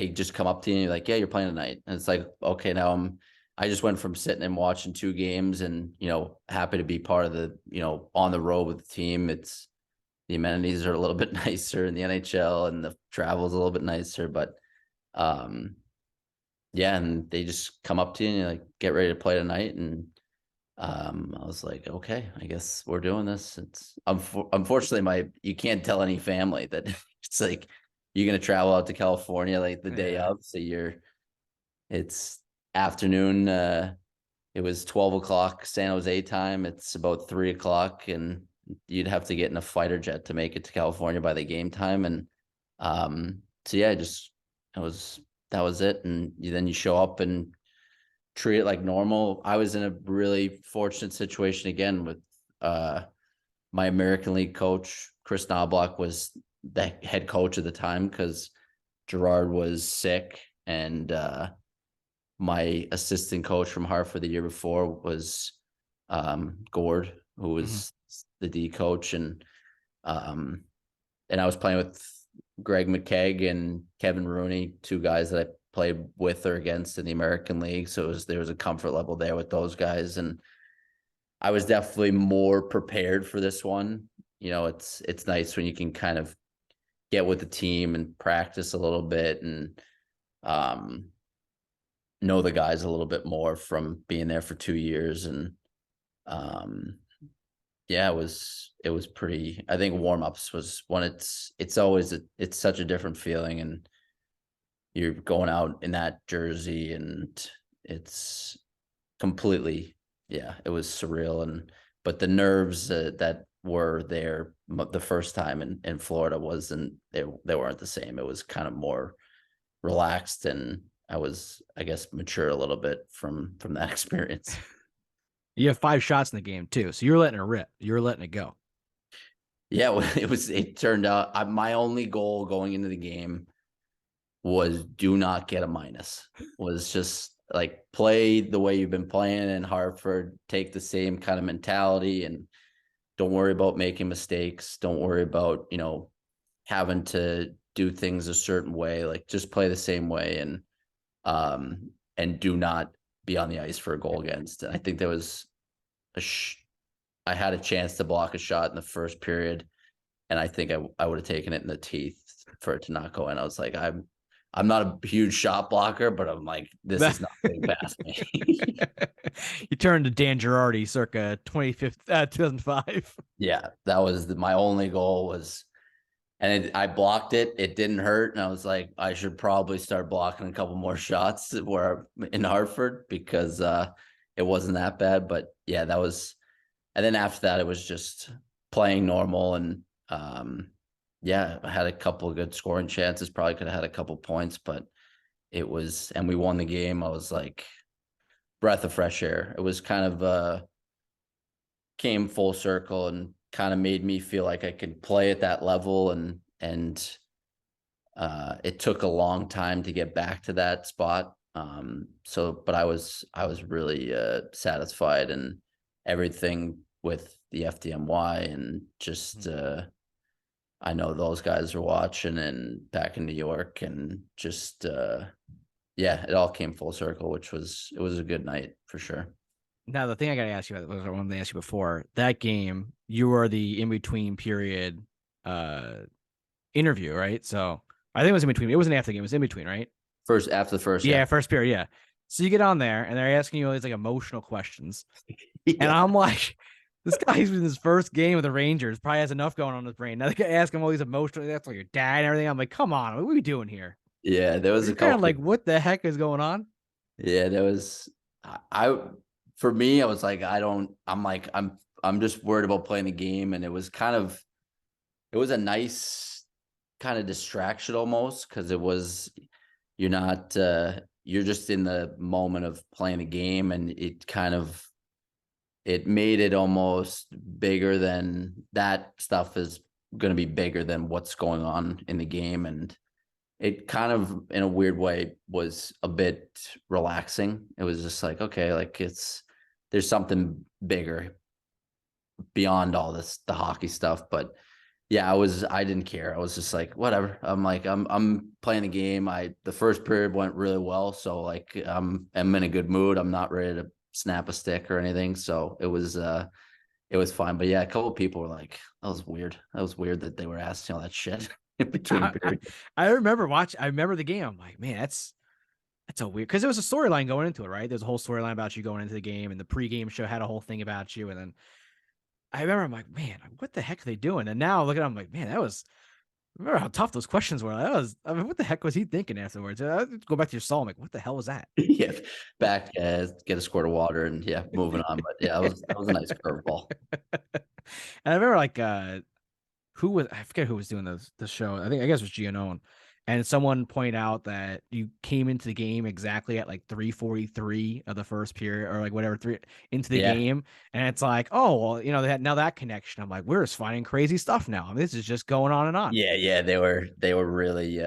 just come up to you and you're like, yeah, you're playing tonight. And it's like, okay, now I just went from sitting and watching 2 games and, happy to be part of the, on the road with the team. The amenities are a little bit nicer in the NHL, and the travel is a little bit nicer, but yeah, and they just come up to you and you're like, get ready to play tonight. And I was like, okay, I guess we're doing this. It's unfortunately you can't tell any family that it's like you're gonna travel out to California like the day of. So it's afternoon. It was 12 o'clock San Jose time. It's about 3 o'clock, and you'd have to get in a fighter jet to make it to California by the game time. And so yeah, that was it. And then you show up and treat it like normal. I was in a really fortunate situation again with my American League coach. Chris Knobloch was the head coach at the time because Gerard was sick, and my assistant coach from Hartford the year before was Gord, who was the D coach. And I was playing with Greg McKegg and Kevin Rooney, 2 guys that I played with or against in the American League. So there was a comfort level there with those guys. And I was definitely more prepared for this one. It's nice when you can kind of get with the team and practice a little bit and know the guys a little bit more from being there for 2 years. And yeah, it was pretty. I think warm-ups was when it's such a different feeling, and you're going out in that jersey, and it's completely, yeah, it was surreal. But the nerves that were there the first time in Florida they weren't the same. It was kind of more relaxed, and I was, I guess, mature a little bit from that experience. You have 5 shots in the game too, so you're letting it rip. You're letting it go. Yeah, it turned out my only goal going into the game was do not get a minus. Was just like play the way you've been playing in Hartford, take the same kind of mentality, and don't worry about making mistakes. Don't worry about, having to do things a certain way. Like, just play the same way, and do not be on the ice for a goal against. And I think there was I had a chance to block a shot in the first period, and I think I would have taken it in the teeth for it to not go in. I was like, I'm not a huge shot blocker, but I'm like, this is not getting past me. You turned to Dan Girardi circa 2005. Yeah, that was my only goal was, and I blocked it. It didn't hurt. And I was like, I should probably start blocking a couple more shots where in Hartford, because it wasn't that bad. But yeah, that was, and then after that, it was just playing normal. And yeah, I had a couple of good scoring chances, probably could have had a couple points, but it was, and we won the game. I was like, breath of fresh air. It was kind of came full circle and kind of made me feel like I could play at that level. And it took a long time to get back to that spot. But I was really satisfied, and everything with the FDNY, and just I know those guys are watching and back in New York, and just yeah, it all came full circle, which was a good night for sure. Now, the thing I got to ask you about was I wanted to ask you before that game. You were the in between period interview, right? So I think it was in between. It wasn't after the game. It was in between, right? After the first, Yeah, first period. Yeah. So you get on there and they're asking you all these like emotional questions, and yeah. I'm like, this guy's in his first game with the Rangers, probably has enough going on in his brain. Now they ask him all these emotional. That's like your dad and everything. I'm like, come on, what are we doing here? Yeah, there was You're a kind couple. of like, what the heck is going on? Yeah, there was. I for me, I was like, I'm just worried about playing the game, and it was a nice kind of distraction almost, because you're not you're just in the moment of playing the game, and it made it almost bigger than that stuff is going to be bigger than what's going on in the game. And it kind of, in a weird way, was a bit relaxing. It was just like, okay, like there's something bigger beyond all the hockey stuff. But yeah, I didn't care. I was just like, whatever. I'm like, I'm playing the game. The first period went really well. So like, I'm in a good mood. I'm not ready to snap a stick or anything. So it was fine. But yeah, a couple of people were like, that was weird. That was weird that they were asking all that shit in between periods. I remember the game. I'm like, man, that's a weird, because there was a storyline going into it, right? There's a whole storyline about you going into the game, and the pregame show had a whole thing about you. And then I remember I'm like, man, what the heck are they doing? And now look at, I'm like, man, remember how tough those questions were. I mean, what the heck was he thinking afterwards? Go back to your stall. I'm like, what the hell was that? Yeah, back, get a squirt of water, and yeah, moving on. But yeah, that was a nice curveball. And I remember like I forget who was doing the show. I guess it was Giannone. And someone pointed out that you came into the game exactly at like 3:43 of the first period, or like whatever, three into the Yeah. game. And it's like, oh, well, they had now that connection. I'm like, we're just finding crazy stuff now. I mean, this is just going on and on. Yeah, they were really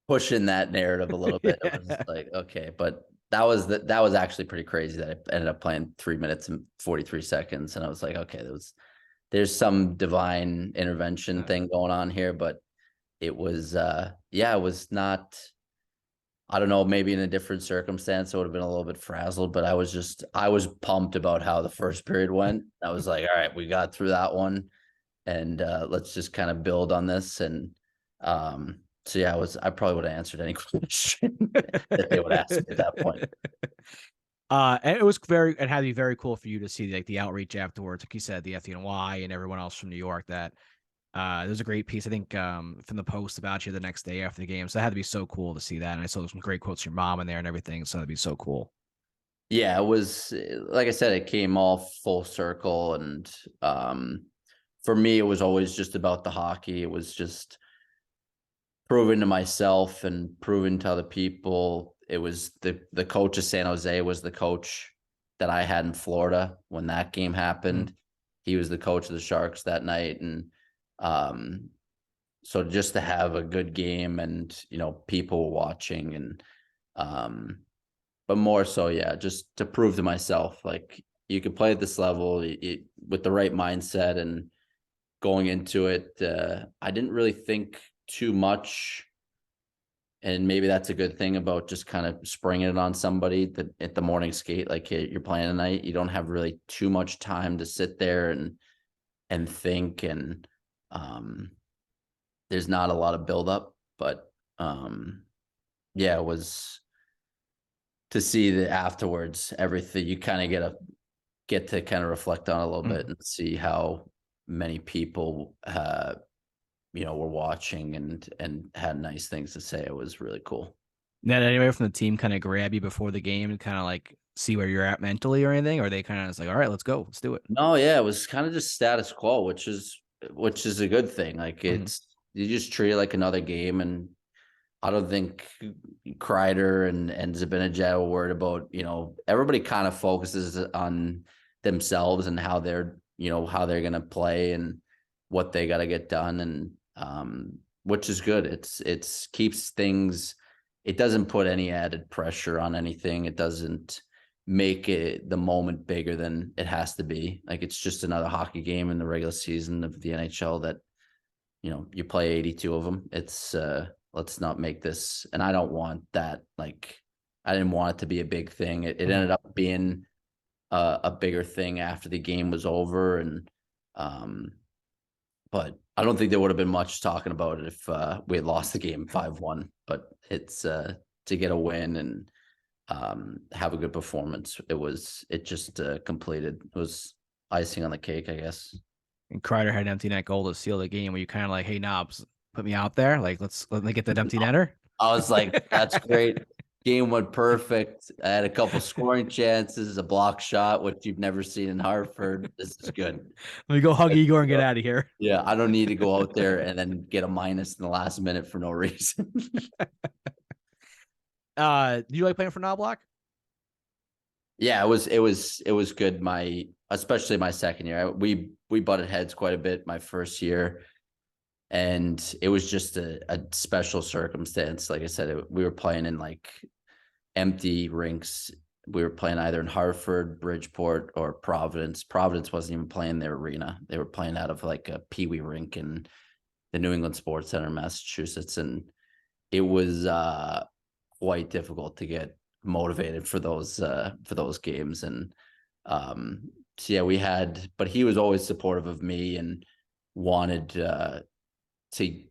pushing that narrative a little bit. It was like, okay, but that was actually pretty crazy that I ended up playing 3 minutes and 43 seconds, and I was like, okay, there's some divine intervention thing going on here. But it was it was not, I don't know, maybe in a different circumstance I would have been a little bit frazzled, but I was pumped about how the first period went. I was like, all right, we got through that one, and let's just kind of build on this. And so yeah, I probably would have answered any question that they would ask me at that point. And it had to be very cool for you to see like the outreach afterwards, like you said, the FDNY and everyone else from New York. That there's a great piece, I think, from the Post about you the next day after the game. So it had to be so cool to see that. And I saw some great quotes from your mom in there and everything. So that'd be so cool. Yeah, it was, like I said, it came all full circle. And for me, it was always just about the hockey. It was just proving to myself and proving to other people. It was the coach of San Jose was the coach that I had in Florida when that game happened. He was the coach of the Sharks that night. And so just to have a good game, and people watching, and but more so, yeah, just to prove to myself, like, you can play at this level with the right mindset. And going into it, I didn't really think too much, and maybe that's a good thing about just kind of springing it on somebody at the morning skate, like, hey, you're playing tonight. You don't have really too much time to sit there and think, and there's not a lot of buildup. But yeah, it was to see that afterwards, everything, you kind of get to kind of reflect on a little bit and see how many people were watching and had nice things to say. It was really cool. Did anybody from the team kind of grab you before the game and kind of like see where you're at mentally or anything? Or are they kind of just like, all right, let's go, let's do it? No, yeah, it was kind of just status quo, which is a good thing. Like, it's, you just treat it like another game. And I don't think Kreider and Zibanejad were worried about, everybody kind of focuses on themselves and how they're going to play and what they got to get done. And which is good. It's keeps things it doesn't put any added pressure on anything. It doesn't make it the moment bigger than it has to be. Like, it's just another hockey game in the regular season of the NHL that, you play 82 of them. It's let's not make this, and I don't want that. Like, I didn't want it to be a big thing. It ended up being a bigger thing after the game was over, and but I don't think there would have been much talking about it if we had lost the game 5-1. But it's to get a win and have a good performance. It just completed. It was icing on the cake, I guess. And Kreider had an empty net goal to seal the game. Where you kind of like, hey Knobs, put me out there. Like, let me get that empty netter. I was like, that's great. Game went perfect. I had a couple scoring chances, a block shot, which you've never seen in Hartford. This is good. Let me go hug Igor and get out of here. Yeah, I don't need to go out there and then get a minus in the last minute for no reason. Do you like playing for Knobloch? Yeah, it was good. Especially my second year. We butted heads quite a bit my first year, and it was just a special circumstance. Like I said, we were playing in like empty rinks. We were playing either in Hartford, Bridgeport, or Providence. Providence wasn't even playing their arena. They were playing out of like a peewee rink in the New England Sports Center in Massachusetts, and it was quite difficult to get motivated for those games. And so yeah, but he was always supportive of me and wanted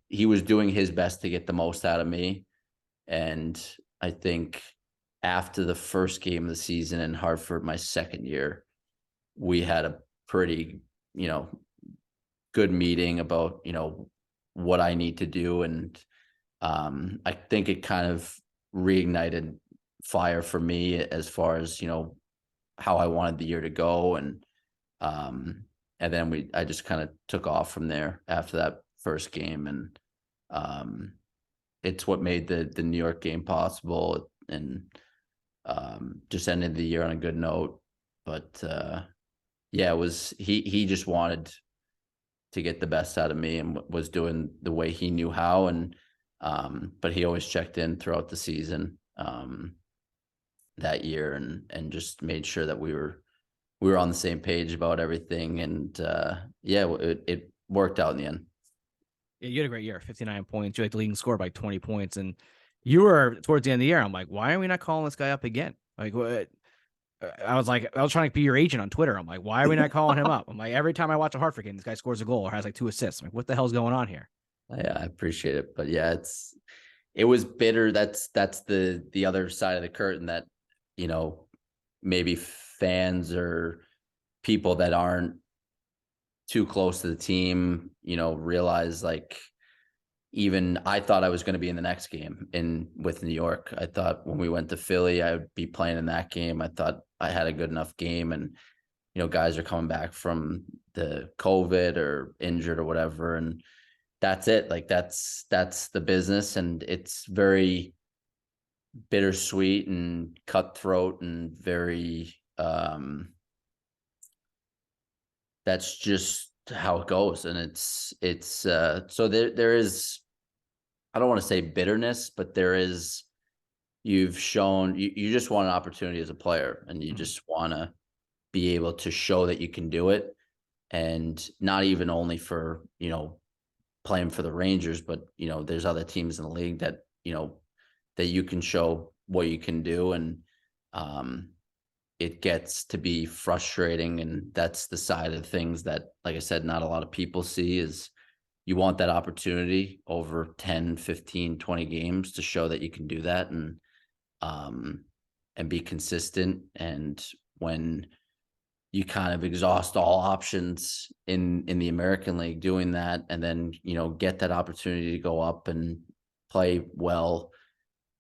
he was doing his best to get the most out of me. And I think after the first game of the season in Hartford, my second year, we had a pretty, good meeting about, what I need to do. And I think it kind of reignited fire for me as far as, how I wanted the year to go. And then I just kind of took off from there after that first game. And it's what made the New York game possible, and just ended the year on a good note. But yeah, it was, he just wanted to get the best out of me and was doing the way he knew how. And but he always checked in throughout the season that year, and just made sure that we were on the same page about everything. And yeah, it worked out in the end. Yeah, you had a great year, 59 points. You had the leading score by 20 points. And you were towards the end of the year. I'm like, why are we not calling this guy up again? Like, what? I was trying to be your agent on Twitter. I'm like, why are we not calling him up? I'm like, every time I watch a Hartford game, this guy scores a goal or has like 2 assists. I'm like, what the hell's going on here? Yeah, I appreciate it. But yeah, it was bitter. That's the other side of the curtain that, maybe fans or people that aren't too close to the team, realize, like, even I thought I was going to be in the next game with New York. I thought when we went to Philly, I would be playing in that game. I thought I had a good enough game, and, guys are coming back from the COVID or injured or whatever. And that's it. Like, that's the business. And it's very bittersweet and cutthroat and very, that's just how it goes. And it's so there is, I don't want to say bitterness, but there is, you've shown, you just want an opportunity as a player, and you just want to be able to show that you can do it. And not even only for, playing for the Rangers, but, there's other teams in the league that, that you can show what you can do. And it gets to be frustrating. And that's the side of things that, like I said, not a lot of people see, is you want that opportunity over 10, 15, 20 games to show that you can do that, and be consistent. And when you kind of exhaust all options in the American League doing that, and then, get that opportunity to go up and play well,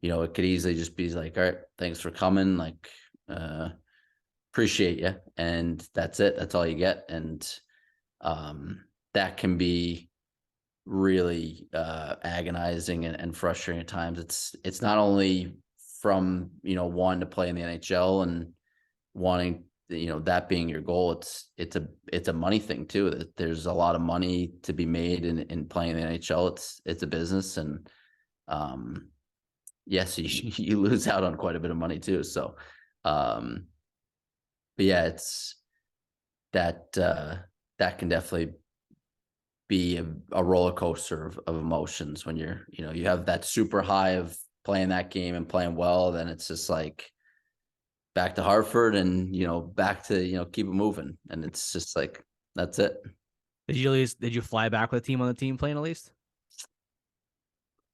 it could easily just be like, all right, thanks for coming. Like, appreciate you. And that's it. That's all you get. And that can be really agonizing and frustrating at times. It's not only from, wanting to play in the NHL and wanting, that being your goal. It's a money thing too. That there's a lot of money to be made in playing the NHL. It's a business. And yes, you lose out on quite a bit of money too. So, but yeah, it's that can definitely be a roller coaster of emotions when you have that super high of playing that game and playing well. Then it's just like back to Hartford and, back to, keep it moving. And it's just like, that's it. Did you fly back with the team on the team plane at least?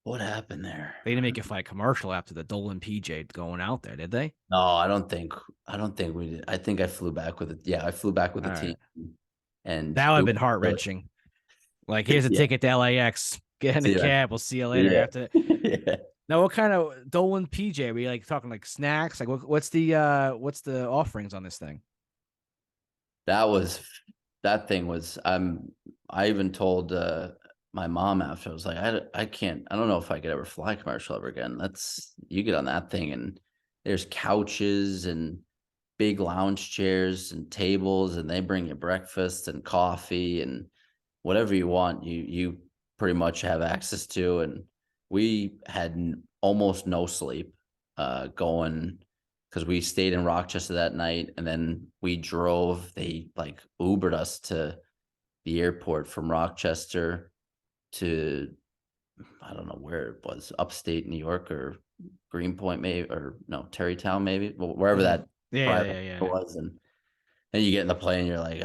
What happened there? They didn't make you fly a commercial after the Dolan PJ going out there, did they? No, I don't think we did. I think I flew back with it. Yeah, I flew back with the team. And that would have been heart wrenching. Like, here's a ticket to LAX. Get in the cab. We'll see you later. Yeah. After. Now, what kind of Dolan PJ? Are we like talking like snacks? Like, what's the offerings on this thing? That thing was. I even told my mom after. I was like, I can't. I don't know if I could ever fly commercial ever again. You get on that thing and there's couches and big lounge chairs and tables, and they bring you breakfast and coffee and whatever you want. You pretty much have access to. And we had almost no sleep going, because we stayed in Rochester that night, and then we drove. They like Ubered us to the airport from Rochester to, I don't know where it was, upstate New York or Greenpoint, maybe, or no, Terrytown, maybe, wherever that was. And then you get in the plane, you're like,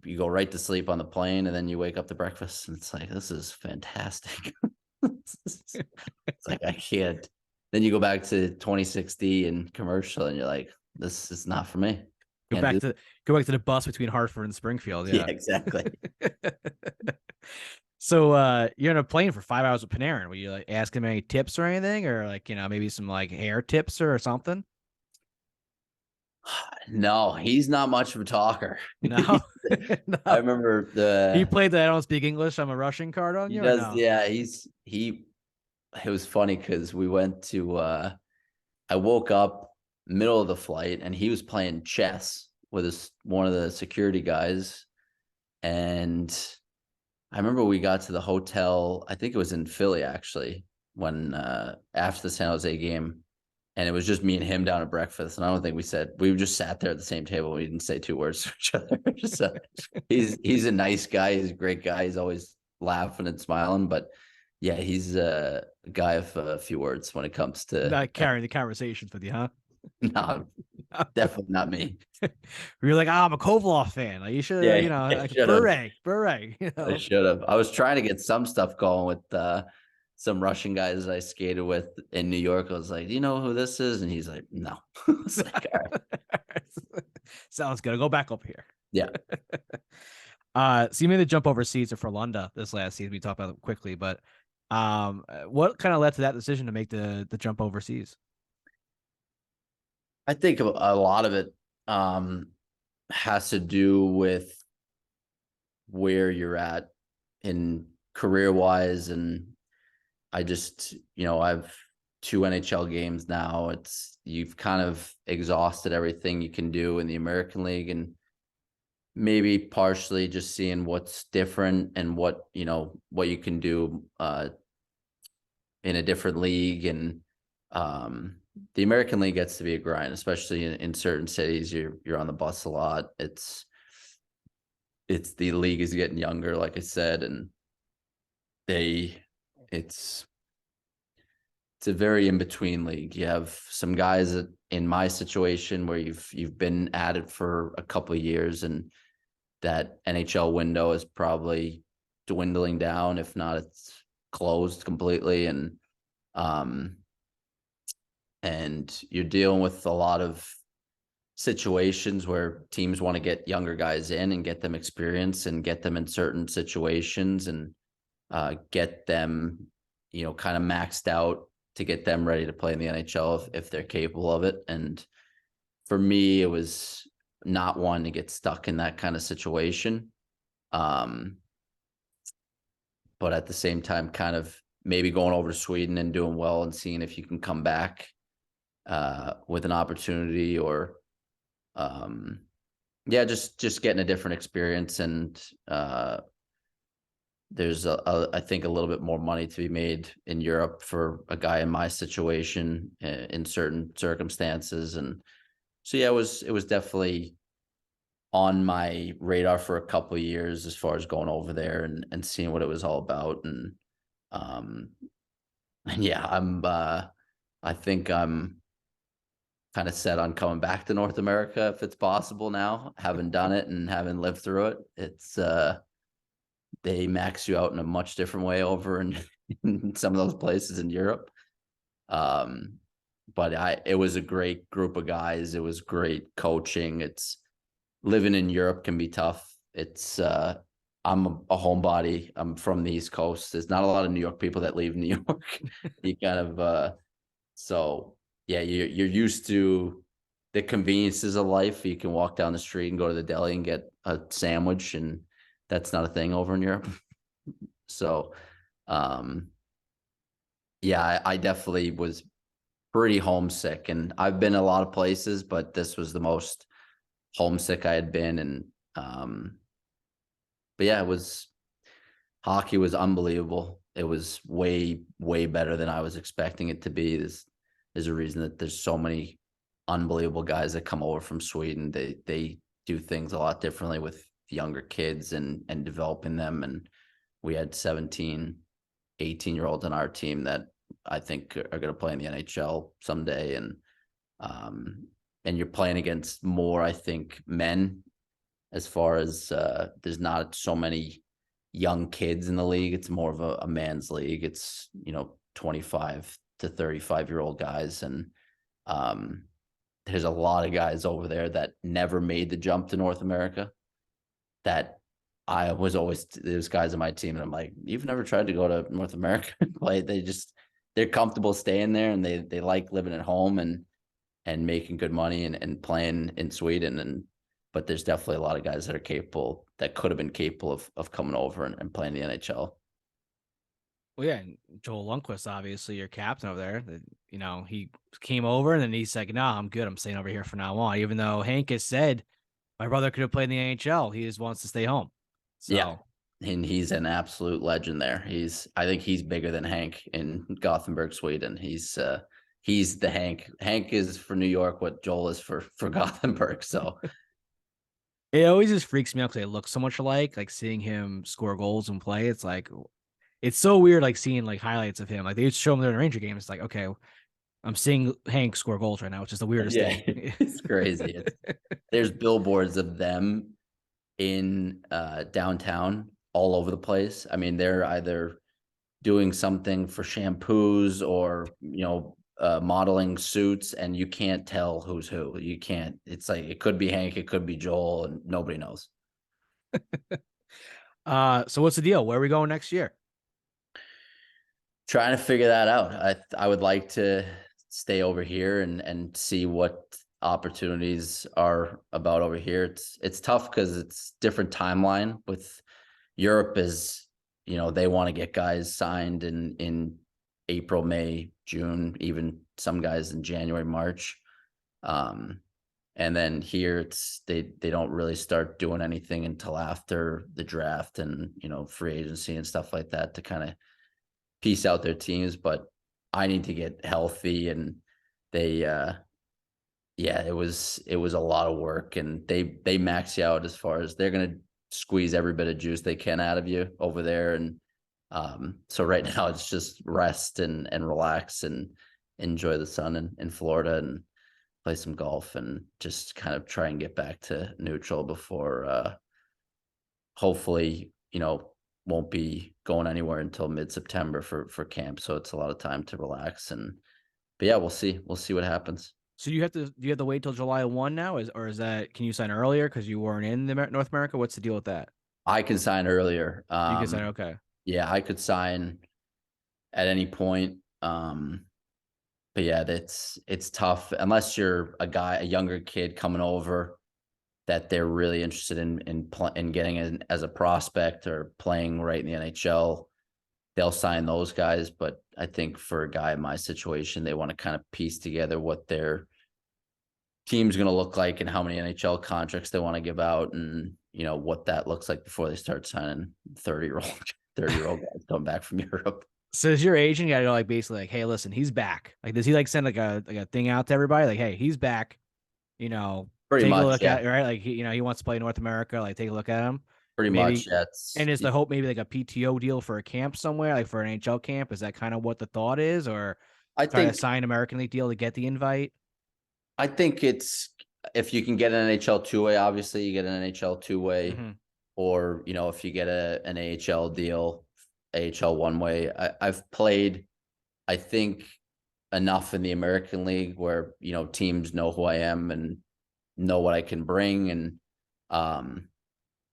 you go right to sleep on the plane, and then you wake up to breakfast, and it's like, this is fantastic. It's like, I can't. Then you go back to 2060 and commercial, and you're like, this is not for me. Go back to the bus between Hartford and Springfield. Yeah, exactly. So you're in a plane for 5 hours with Panarin. Were you like asking him any tips or anything, or like, maybe some like hair tips or something? No, he's not much of a talker. No, no. I remember he played the I don't speak English, I'm a Russian card on you. Does, no? Yeah, it was funny because we went to I woke up middle of the flight and he was playing chess with one of the security guys. And I remember we got to the hotel, I think it was in Philly actually, when after the San Jose game, and it was just me and him down at breakfast. And I don't think we just sat there at the same table. We didn't say two words to each other. So he's a nice guy. He's a great guy. He's always laughing and smiling. But yeah, he's a guy of a few words when it comes to not carrying the conversations with you, huh? No, definitely not me. You're like, I'm a Kovalev fan. Like, you should, like, beret. I should have. I was trying to get some stuff going with some Russian guys I skated with in New York. I was like, do you know who this is? And he's like, no. Like, all right. Sounds good. I'll go back up here. Yeah. So you made the jump overseas to Frolunda this last season. We talked about it quickly, but what kind of led to that decision to make the jump overseas? I think a lot of it has to do with where you're at in career-wise. And I just, I've 2 NHL games now. You've kind of exhausted everything you can do in the American League, and maybe partially just seeing what's different and what you can do in a different league. And the American League gets to be a grind, especially in certain cities. You're on the bus a lot. It's the league is getting younger, like I said, and it's a very in-between league. You have some guys that, in my situation, where you've been at it for a couple of years, and that NHL window is probably dwindling down, if not it's closed completely. And you're dealing with a lot of situations where teams want to get younger guys in and get them experience and get them in certain situations and get them, kind of maxed out to get them ready to play in the NHL if they're capable of it. And for me, it was not wanting to get stuck in that kind of situation. But at the same time, kind of maybe going over to Sweden and doing well and seeing if you can come back with an opportunity, or just getting a different experience. And there's I think a little bit more money to be made in Europe for a guy in my situation in certain circumstances. And so, yeah, it was definitely on my radar for a couple of years as far as going over there and seeing what it was all about. Um, and yeah, I think I'm kind of set on coming back to North America if it's possible now, having done it and having lived through it. It's, they max you out in a much different way over in some of those places in Europe. But it was a great group of guys. It was great coaching. It's living in Europe can be tough. It's, I'm a homebody. I'm from the East Coast. There's not a lot of New York people that leave New York. You kind of, so yeah, you're used to the conveniences of life. You can walk down the street and go to the deli and get a sandwich, and that's not a thing over in Europe. So, yeah, I definitely was pretty homesick, and I've been a lot of places, but this was the most homesick I had been. And, but yeah, hockey was unbelievable. It was way, way better than I was expecting it to be. There's a reason that there's so many unbelievable guys that come over from Sweden. They do things a lot differently with younger kids and developing them. And we had 17, 18-year-olds on our team that I think are going to play in the NHL someday. And you're playing against more, I think, men, as far as there's not so many young kids in the league. It's more of a man's league. It's, 25 to 35-year-old guys. And there's a lot of guys over there that never made the jump to North America, that I was always, there's guys on my team and I'm like, you've never tried to go to North America and play. They're comfortable staying there, and they like living at home and making good money and playing in Sweden. But there's definitely a lot of guys that are capable, that could have been capable of coming over and playing the NHL. Well, yeah, and Joel Lundqvist, obviously your captain over there. He came over and then he's like, "No, I'm good. I'm staying over here for now on." Even though Hank has said my brother could have played in the NHL, he just wants to stay home. So, yeah, and he's an absolute legend there. I think he's bigger than Hank in Gothenburg, Sweden. He's the Hank. Hank is for New York what Joel is for Gothenburg. So it always just freaks me out because they look so much alike. Like seeing him score goals and play, it's like, it's so weird. Like seeing like highlights of him, like they just show him during a Ranger game. It's like, okay, I'm seeing Hank score goals right now, which is the weirdest thing. It's crazy. There's billboards of them in downtown all over the place. I mean, they're either doing something for shampoos or modeling suits, and you can't tell who's who. You can't. It's like it could be Hank, it could be Joel, and nobody knows. So what's the deal? Where are we going next year? Trying to figure that out. I would like to stay over here and see what opportunities are about over here. It's tough because it's different timeline with Europe. Is they want to get guys signed in April, May, June, even some guys in January, March. And then here they don't really start doing anything until after the draft and free agency and stuff like that to kind of piece out their teams. But I need to get healthy, and they it was a lot of work, and they max you out as far as they're gonna squeeze every bit of juice they can out of you over there. And so right now it's just rest and relax and enjoy the sun in Florida and play some golf and just kind of try and get back to neutral before hopefully won't be going anywhere until mid-September for camp. So it's a lot of time to relax. But yeah, we'll see what happens. So do you have to wait till July 1 now? Can you sign earlier because you weren't in North America? What's the deal with that? I can sign earlier. You can sign, okay. Yeah, I could sign at any point. But yeah, it's tough unless you're a younger kid coming over that they're really interested in getting in as a prospect or playing right in the NHL. They'll sign those guys. But I think for a guy in my situation, they want to kind of piece together what their team's going to look like and how many NHL contracts they want to give out, and what that looks like before they start signing 30-year-old 30-year-old guys coming back from Europe. So is your agent got to go like basically like, hey, listen, he's back. Like, does he like send like a thing out to everybody like, hey, he's back. Pretty Take a much, look yeah. at it, right? Like he wants to play North America. Like, take a look at him. Pretty Maybe. much, that's. And is the hope maybe like a PTO deal for a camp somewhere, like for an NHL camp? Is that kind of what the thought is, or I try to think. sign American League deal to get the invite? I think it's if you can get an NHL two-way, obviously you get an NHL two-way, Mm-hmm. or if you get an AHL deal, AHL one-way. I've played, I think, enough in the American League where teams know who I am and know what I can bring, and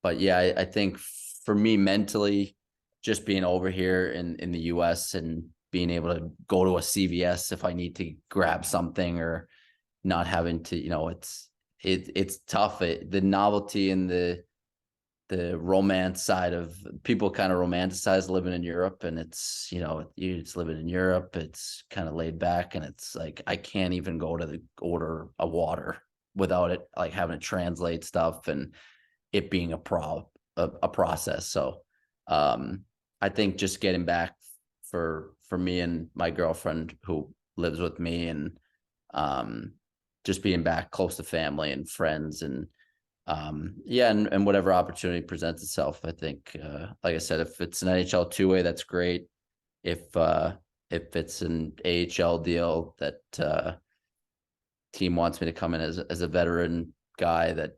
but yeah, I think for me mentally, just being over here in the US and being able to go to a CVS if I need to grab something, or not having to, it's tough. The novelty and the romance side of people kind of romanticize living in Europe, and it's living in Europe. It's kind of laid back, and it's like I can't even go to order a water without it like having to translate stuff and it being a process. So I think just getting back for me and my girlfriend who lives with me, and just being back close to family and friends, and and whatever opportunity presents itself. I think like I said, if it's an NHL two-way, that's great. If it's an AHL deal that team wants me to come in as a veteran guy that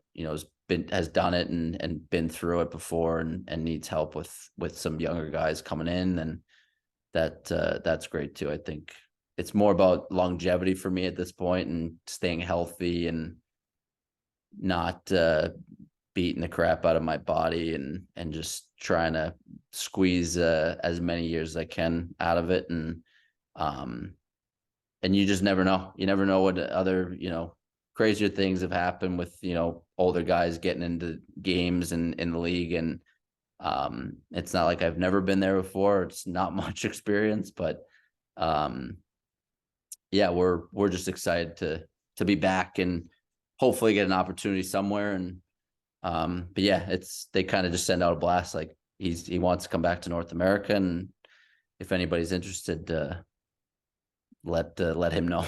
has done it and been through it before, and needs help with some younger guys coming in, then that's great too. I think it's more about longevity for me at this point, and staying healthy and not beating the crap out of my body, and just trying to squeeze as many years as I can out of it. And you just never know. You never know what other, crazier things have happened with, older guys getting into games and in the league. And it's not like I've never been there before. It's not much experience, but we're just excited to be back and hopefully get an opportunity somewhere. And but yeah, they kind of just send out a blast like he wants to come back to North America, and if anybody's interested, let him know.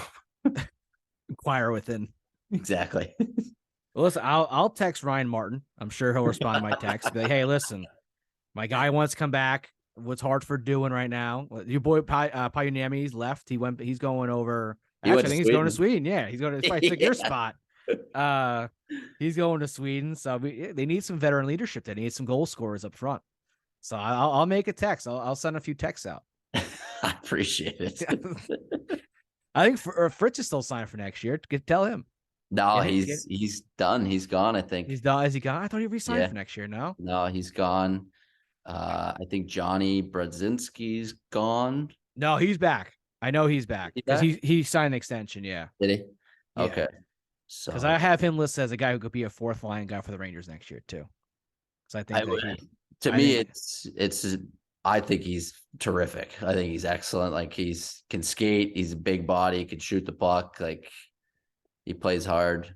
Inquire within. Exactly. Well, listen, I'll text Ryan Martin. I'm sure he'll respond to my text. Be like, hey, listen, my guy wants to come back. What's Hartford doing right now? Your boy Payuniemi's left. He's going over. Actually, I think he's going to Sweden. Yeah, he's going to probably take your spot. He's going to Sweden. So they need some veteran leadership. They need some goal scorers up front. So I'll make a text. I'll send a few texts out. I appreciate it. I think Fritz is still signed for next year. Tell him. No, he's done. He's gone, I think. He's done. Is he gone? I thought he re-signed for next year. No, he's gone. I think Johnny Brodzinski's gone. No, he's back. I know he's back because he signed an extension. Yeah. Did he? Yeah. Okay. So because I have him listed as a guy who could be a fourth line guy for the Rangers next year too. Because I think he's terrific. I think he's excellent. Like can skate. He's a big body. He can shoot the puck. Like he plays hard.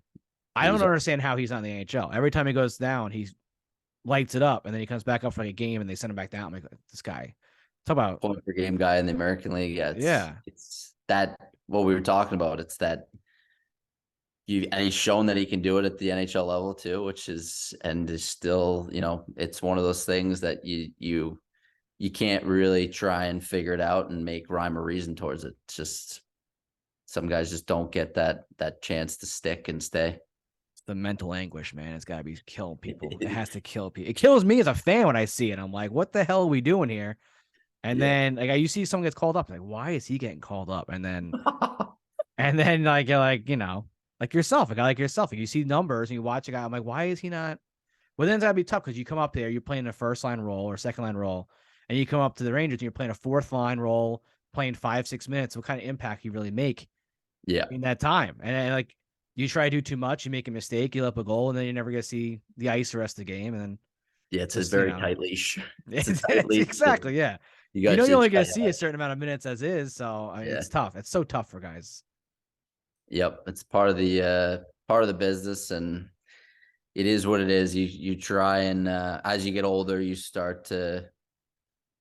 I don't understand how he's on the NHL. Every time he goes down, he lights it up, and then he comes back up for like a game, and they send him back down. I'm like, this guy, talk about point per game guy in the American League. Yeah, it's that what we were talking about. It's that and he's shown that he can do it at the NHL level too, which is still, it's one of those things that you can't really try and figure it out and make rhyme or reason towards it. It's just some guys just don't get that chance to stick and stay. It's the mental anguish, man. It's got to be killing people. It has to kill people. It kills me as a fan when I see it. I'm like, what the hell are we doing here? And then like you see someone gets called up, like, why is he getting called up? And then like you're like, like yourself, a guy like yourself, like you see numbers and you watch a guy. I'm like, why is he not? Well, then it's gotta be tough because you come up there, you're playing a first line role or second line role, and you come up to the Rangers and you're playing a fourth line role, playing 5-6 minutes. What kind of impact you really make? In that time, and like you try to do too much, you make a mistake, you let up a goal, and then you're never gonna see the ice the rest of the game. And then it's a very tight leash. It's a tight leash. Exactly, yeah. You're only gonna see a certain amount of minutes as is, so I mean, it's tough. It's so tough for guys. Yep, it's part of the business, and it is what it is. You try and as you get older, you start to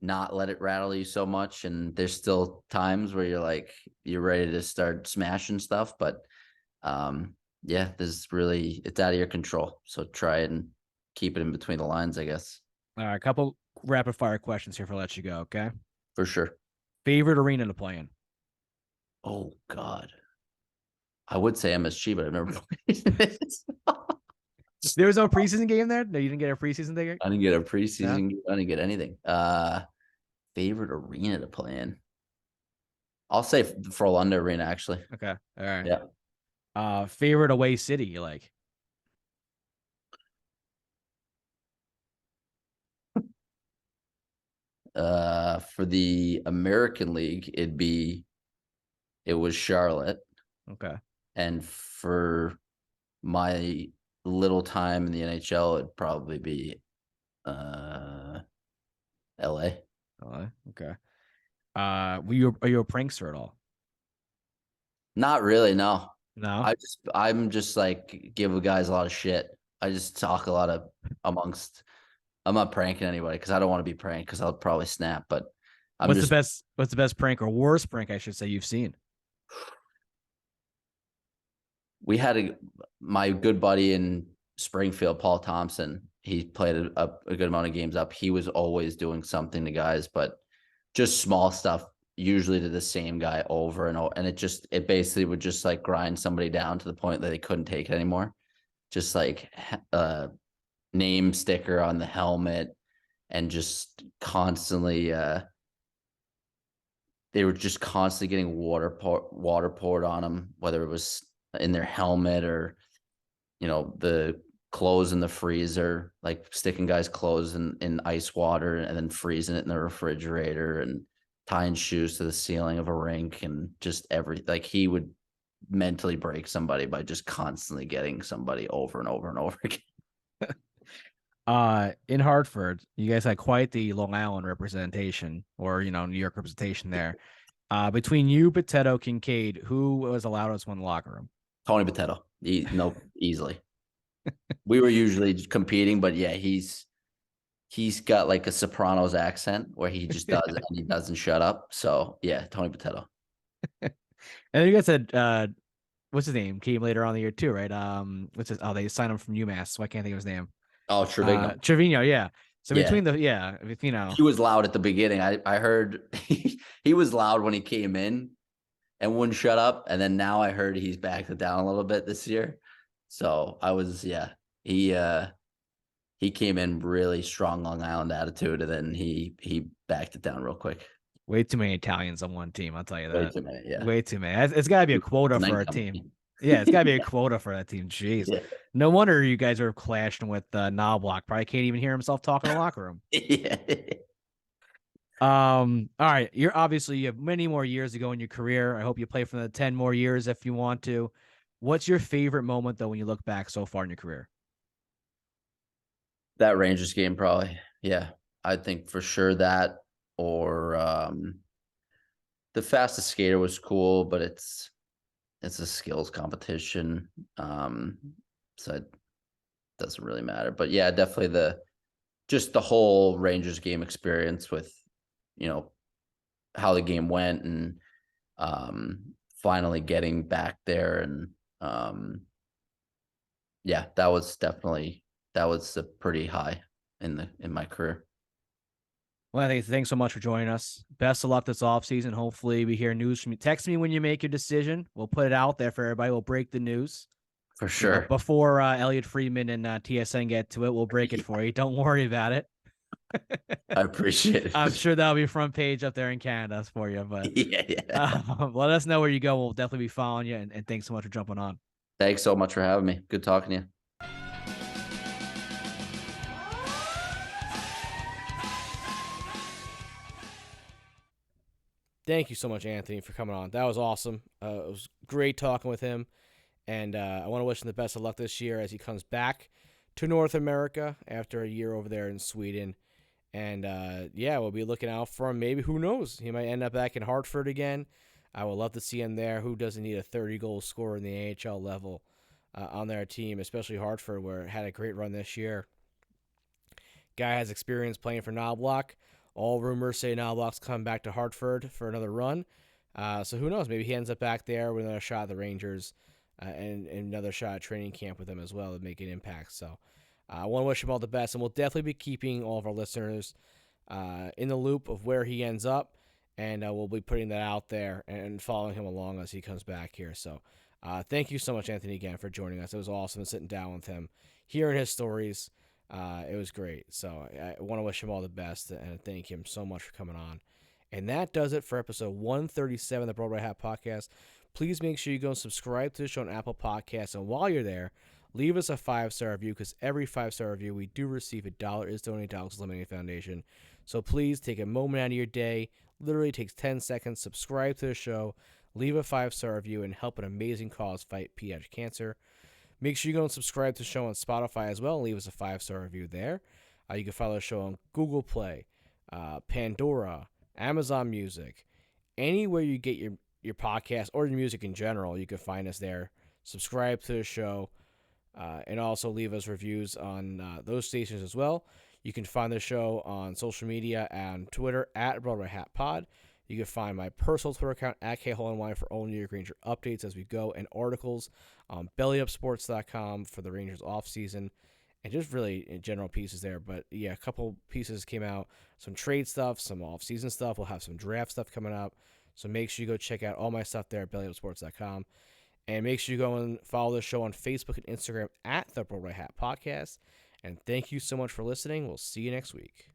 not let it rattle you so much. And there's still times where you're ready to start smashing stuff, but yeah, it's out of your control. So try it and keep it in between the lines, I guess. All right, a couple rapid fire questions here for let you go. Okay. For sure. Favorite arena to play in? Oh God. I would say MSG, but I've never played it. There was no preseason game there? No, you didn't get a preseason game? I didn't get a preseason game. I didn't get anything. Favorite arena to play in? I'll say Frolunda Arena, actually. Okay. All right. Yeah. Favorite away city you like? For the American League, it was Charlotte. Okay. And for my little time in the NHL, it'd probably be LA. Okay. Are you a prankster at all? Not really, no. No. I'm just like give guys a lot of shit. I just talk a lot of amongst. I'm not pranking anybody because I don't want to be pranked because I'll probably snap. But What's the best prank or worst prank I should say you've seen? We had my good buddy in Springfield, Paul Thompson. He played a good amount of games up. He was always doing something to guys, but just small stuff, usually to the same guy over and over. And it basically would just like grind somebody down to the point that they couldn't take it anymore. Just like name sticker on the helmet and just constantly they were just constantly getting water poured on them, whether it was in their helmet or the clothes in the freezer, like sticking guys' clothes in ice water and then freezing it in the refrigerator and tying shoes to the ceiling of a rink and just he would mentally break somebody by just constantly getting somebody over and over and over again. In Hartford, you guys had quite the Long Island representation or, New York representation there. Between you, Potato, Kincaid, who was the loudest one in the locker room? Tony Potato. Easily. We were usually competing, but yeah, he's got like a Sopranos accent where he just does it and he doesn't shut up. So yeah, Tony Potato. And you guys said, what's his name? Came later on in the year too, right? They signed him from UMass, so I can't think of his name. Oh, Trevino. Trevino, yeah. So Yeah. between he was loud at the beginning. I heard he was loud when he came in and wouldn't shut up. And then now I heard he's backed it down a little bit this year. So he came in really strong Long Island attitude, and then he backed it down real quick. way too many Italians on one team. I'll tell you that. Way too many, yeah. Way too many. It's got to be a quota for a team. Yeah, it's got to be a quota for that team. Jeez. Yeah. No wonder you guys are clashing with Knobloch. Probably can't even hear himself talk in the locker room. Yeah. All right. You have many more years to go in your career. I hope you play for the 10 more years if you want to. What's your favorite moment though when you look back so far in your career? That Rangers game, probably. Yeah. I think for sure that, or the fastest skater was cool, but it's a skills competition. So it doesn't really matter. But yeah, definitely the whole Rangers game experience with, how the game went and finally getting back there. And yeah, that was a pretty high in my career. Well, thanks so much for joining us. Best of luck this offseason. Hopefully we hear news from you. Text me when you make your decision. We'll put it out there for everybody. We'll break the news. For sure. Before Elliot Friedman and TSN get to it, we'll break it for you. Don't worry about it. I appreciate it. I'm sure that'll be front page up there in Canada for you. But yeah. Let us know where you go. We'll definitely be following you. And thanks so much for jumping on. Thanks so much for having me. Good talking to you. Thank you so much, Anthony, for coming on. That was awesome. It was great talking with him. And I want to wish him the best of luck this year as he comes back to North America after a year over there in Sweden. And, we'll be looking out for him. Maybe, who knows? He might end up back in Hartford again. I would love to see him there. Who doesn't need a 30-goal scorer in the AHL level on their team, especially Hartford, where it had a great run this year. Guy has experience playing for Knobloch. All rumors say Knobloch's coming back to Hartford for another run. So who knows? Maybe he ends up back there with another shot at the Rangers and another shot at training camp with them as well to make an impact. So I want to wish him all the best, and we'll definitely be keeping all of our listeners in the loop of where he ends up, and we'll be putting that out there and following him along as he comes back here. So thank you so much, Anthony, again, for joining us. It was awesome sitting down with him, hearing his stories. It was great. So I want to wish him all the best and thank him so much for coming on. And that does it for episode 137 of the Broadway Hat Podcast. Please make sure you go and subscribe to the show on Apple Podcasts. And while you're there, leave us a 5-star review, because every 5-star review we do receive $1 is donated to Alex Lemonade Foundation. So please take a moment out of your day. Literally takes 10 seconds. Subscribe to the show. Leave a 5-star review and help an amazing cause fight pediatric cancer. Make sure you go and subscribe to the show on Spotify as well and leave us a 5-star review there. You can follow the show on Google Play, Pandora, Amazon Music, anywhere you get your podcast or your music in general. You can find us there. Subscribe to the show, and also leave us reviews on those stations as well. You can find the show on social media and Twitter at Broadway Hat Pod. You can find my personal Twitter account at KHallNY for all New York Ranger updates as we go, and articles on bellyupsports.com for the Rangers offseason, and just really in general pieces there. But yeah, a couple pieces came out, some trade stuff, some off-season stuff. We'll have some draft stuff coming up. So make sure you go check out all my stuff there at bellyupsports.com. And make sure you go and follow the show on Facebook and Instagram at the Broadway Hat Podcast. And thank you so much for listening. We'll see you next week.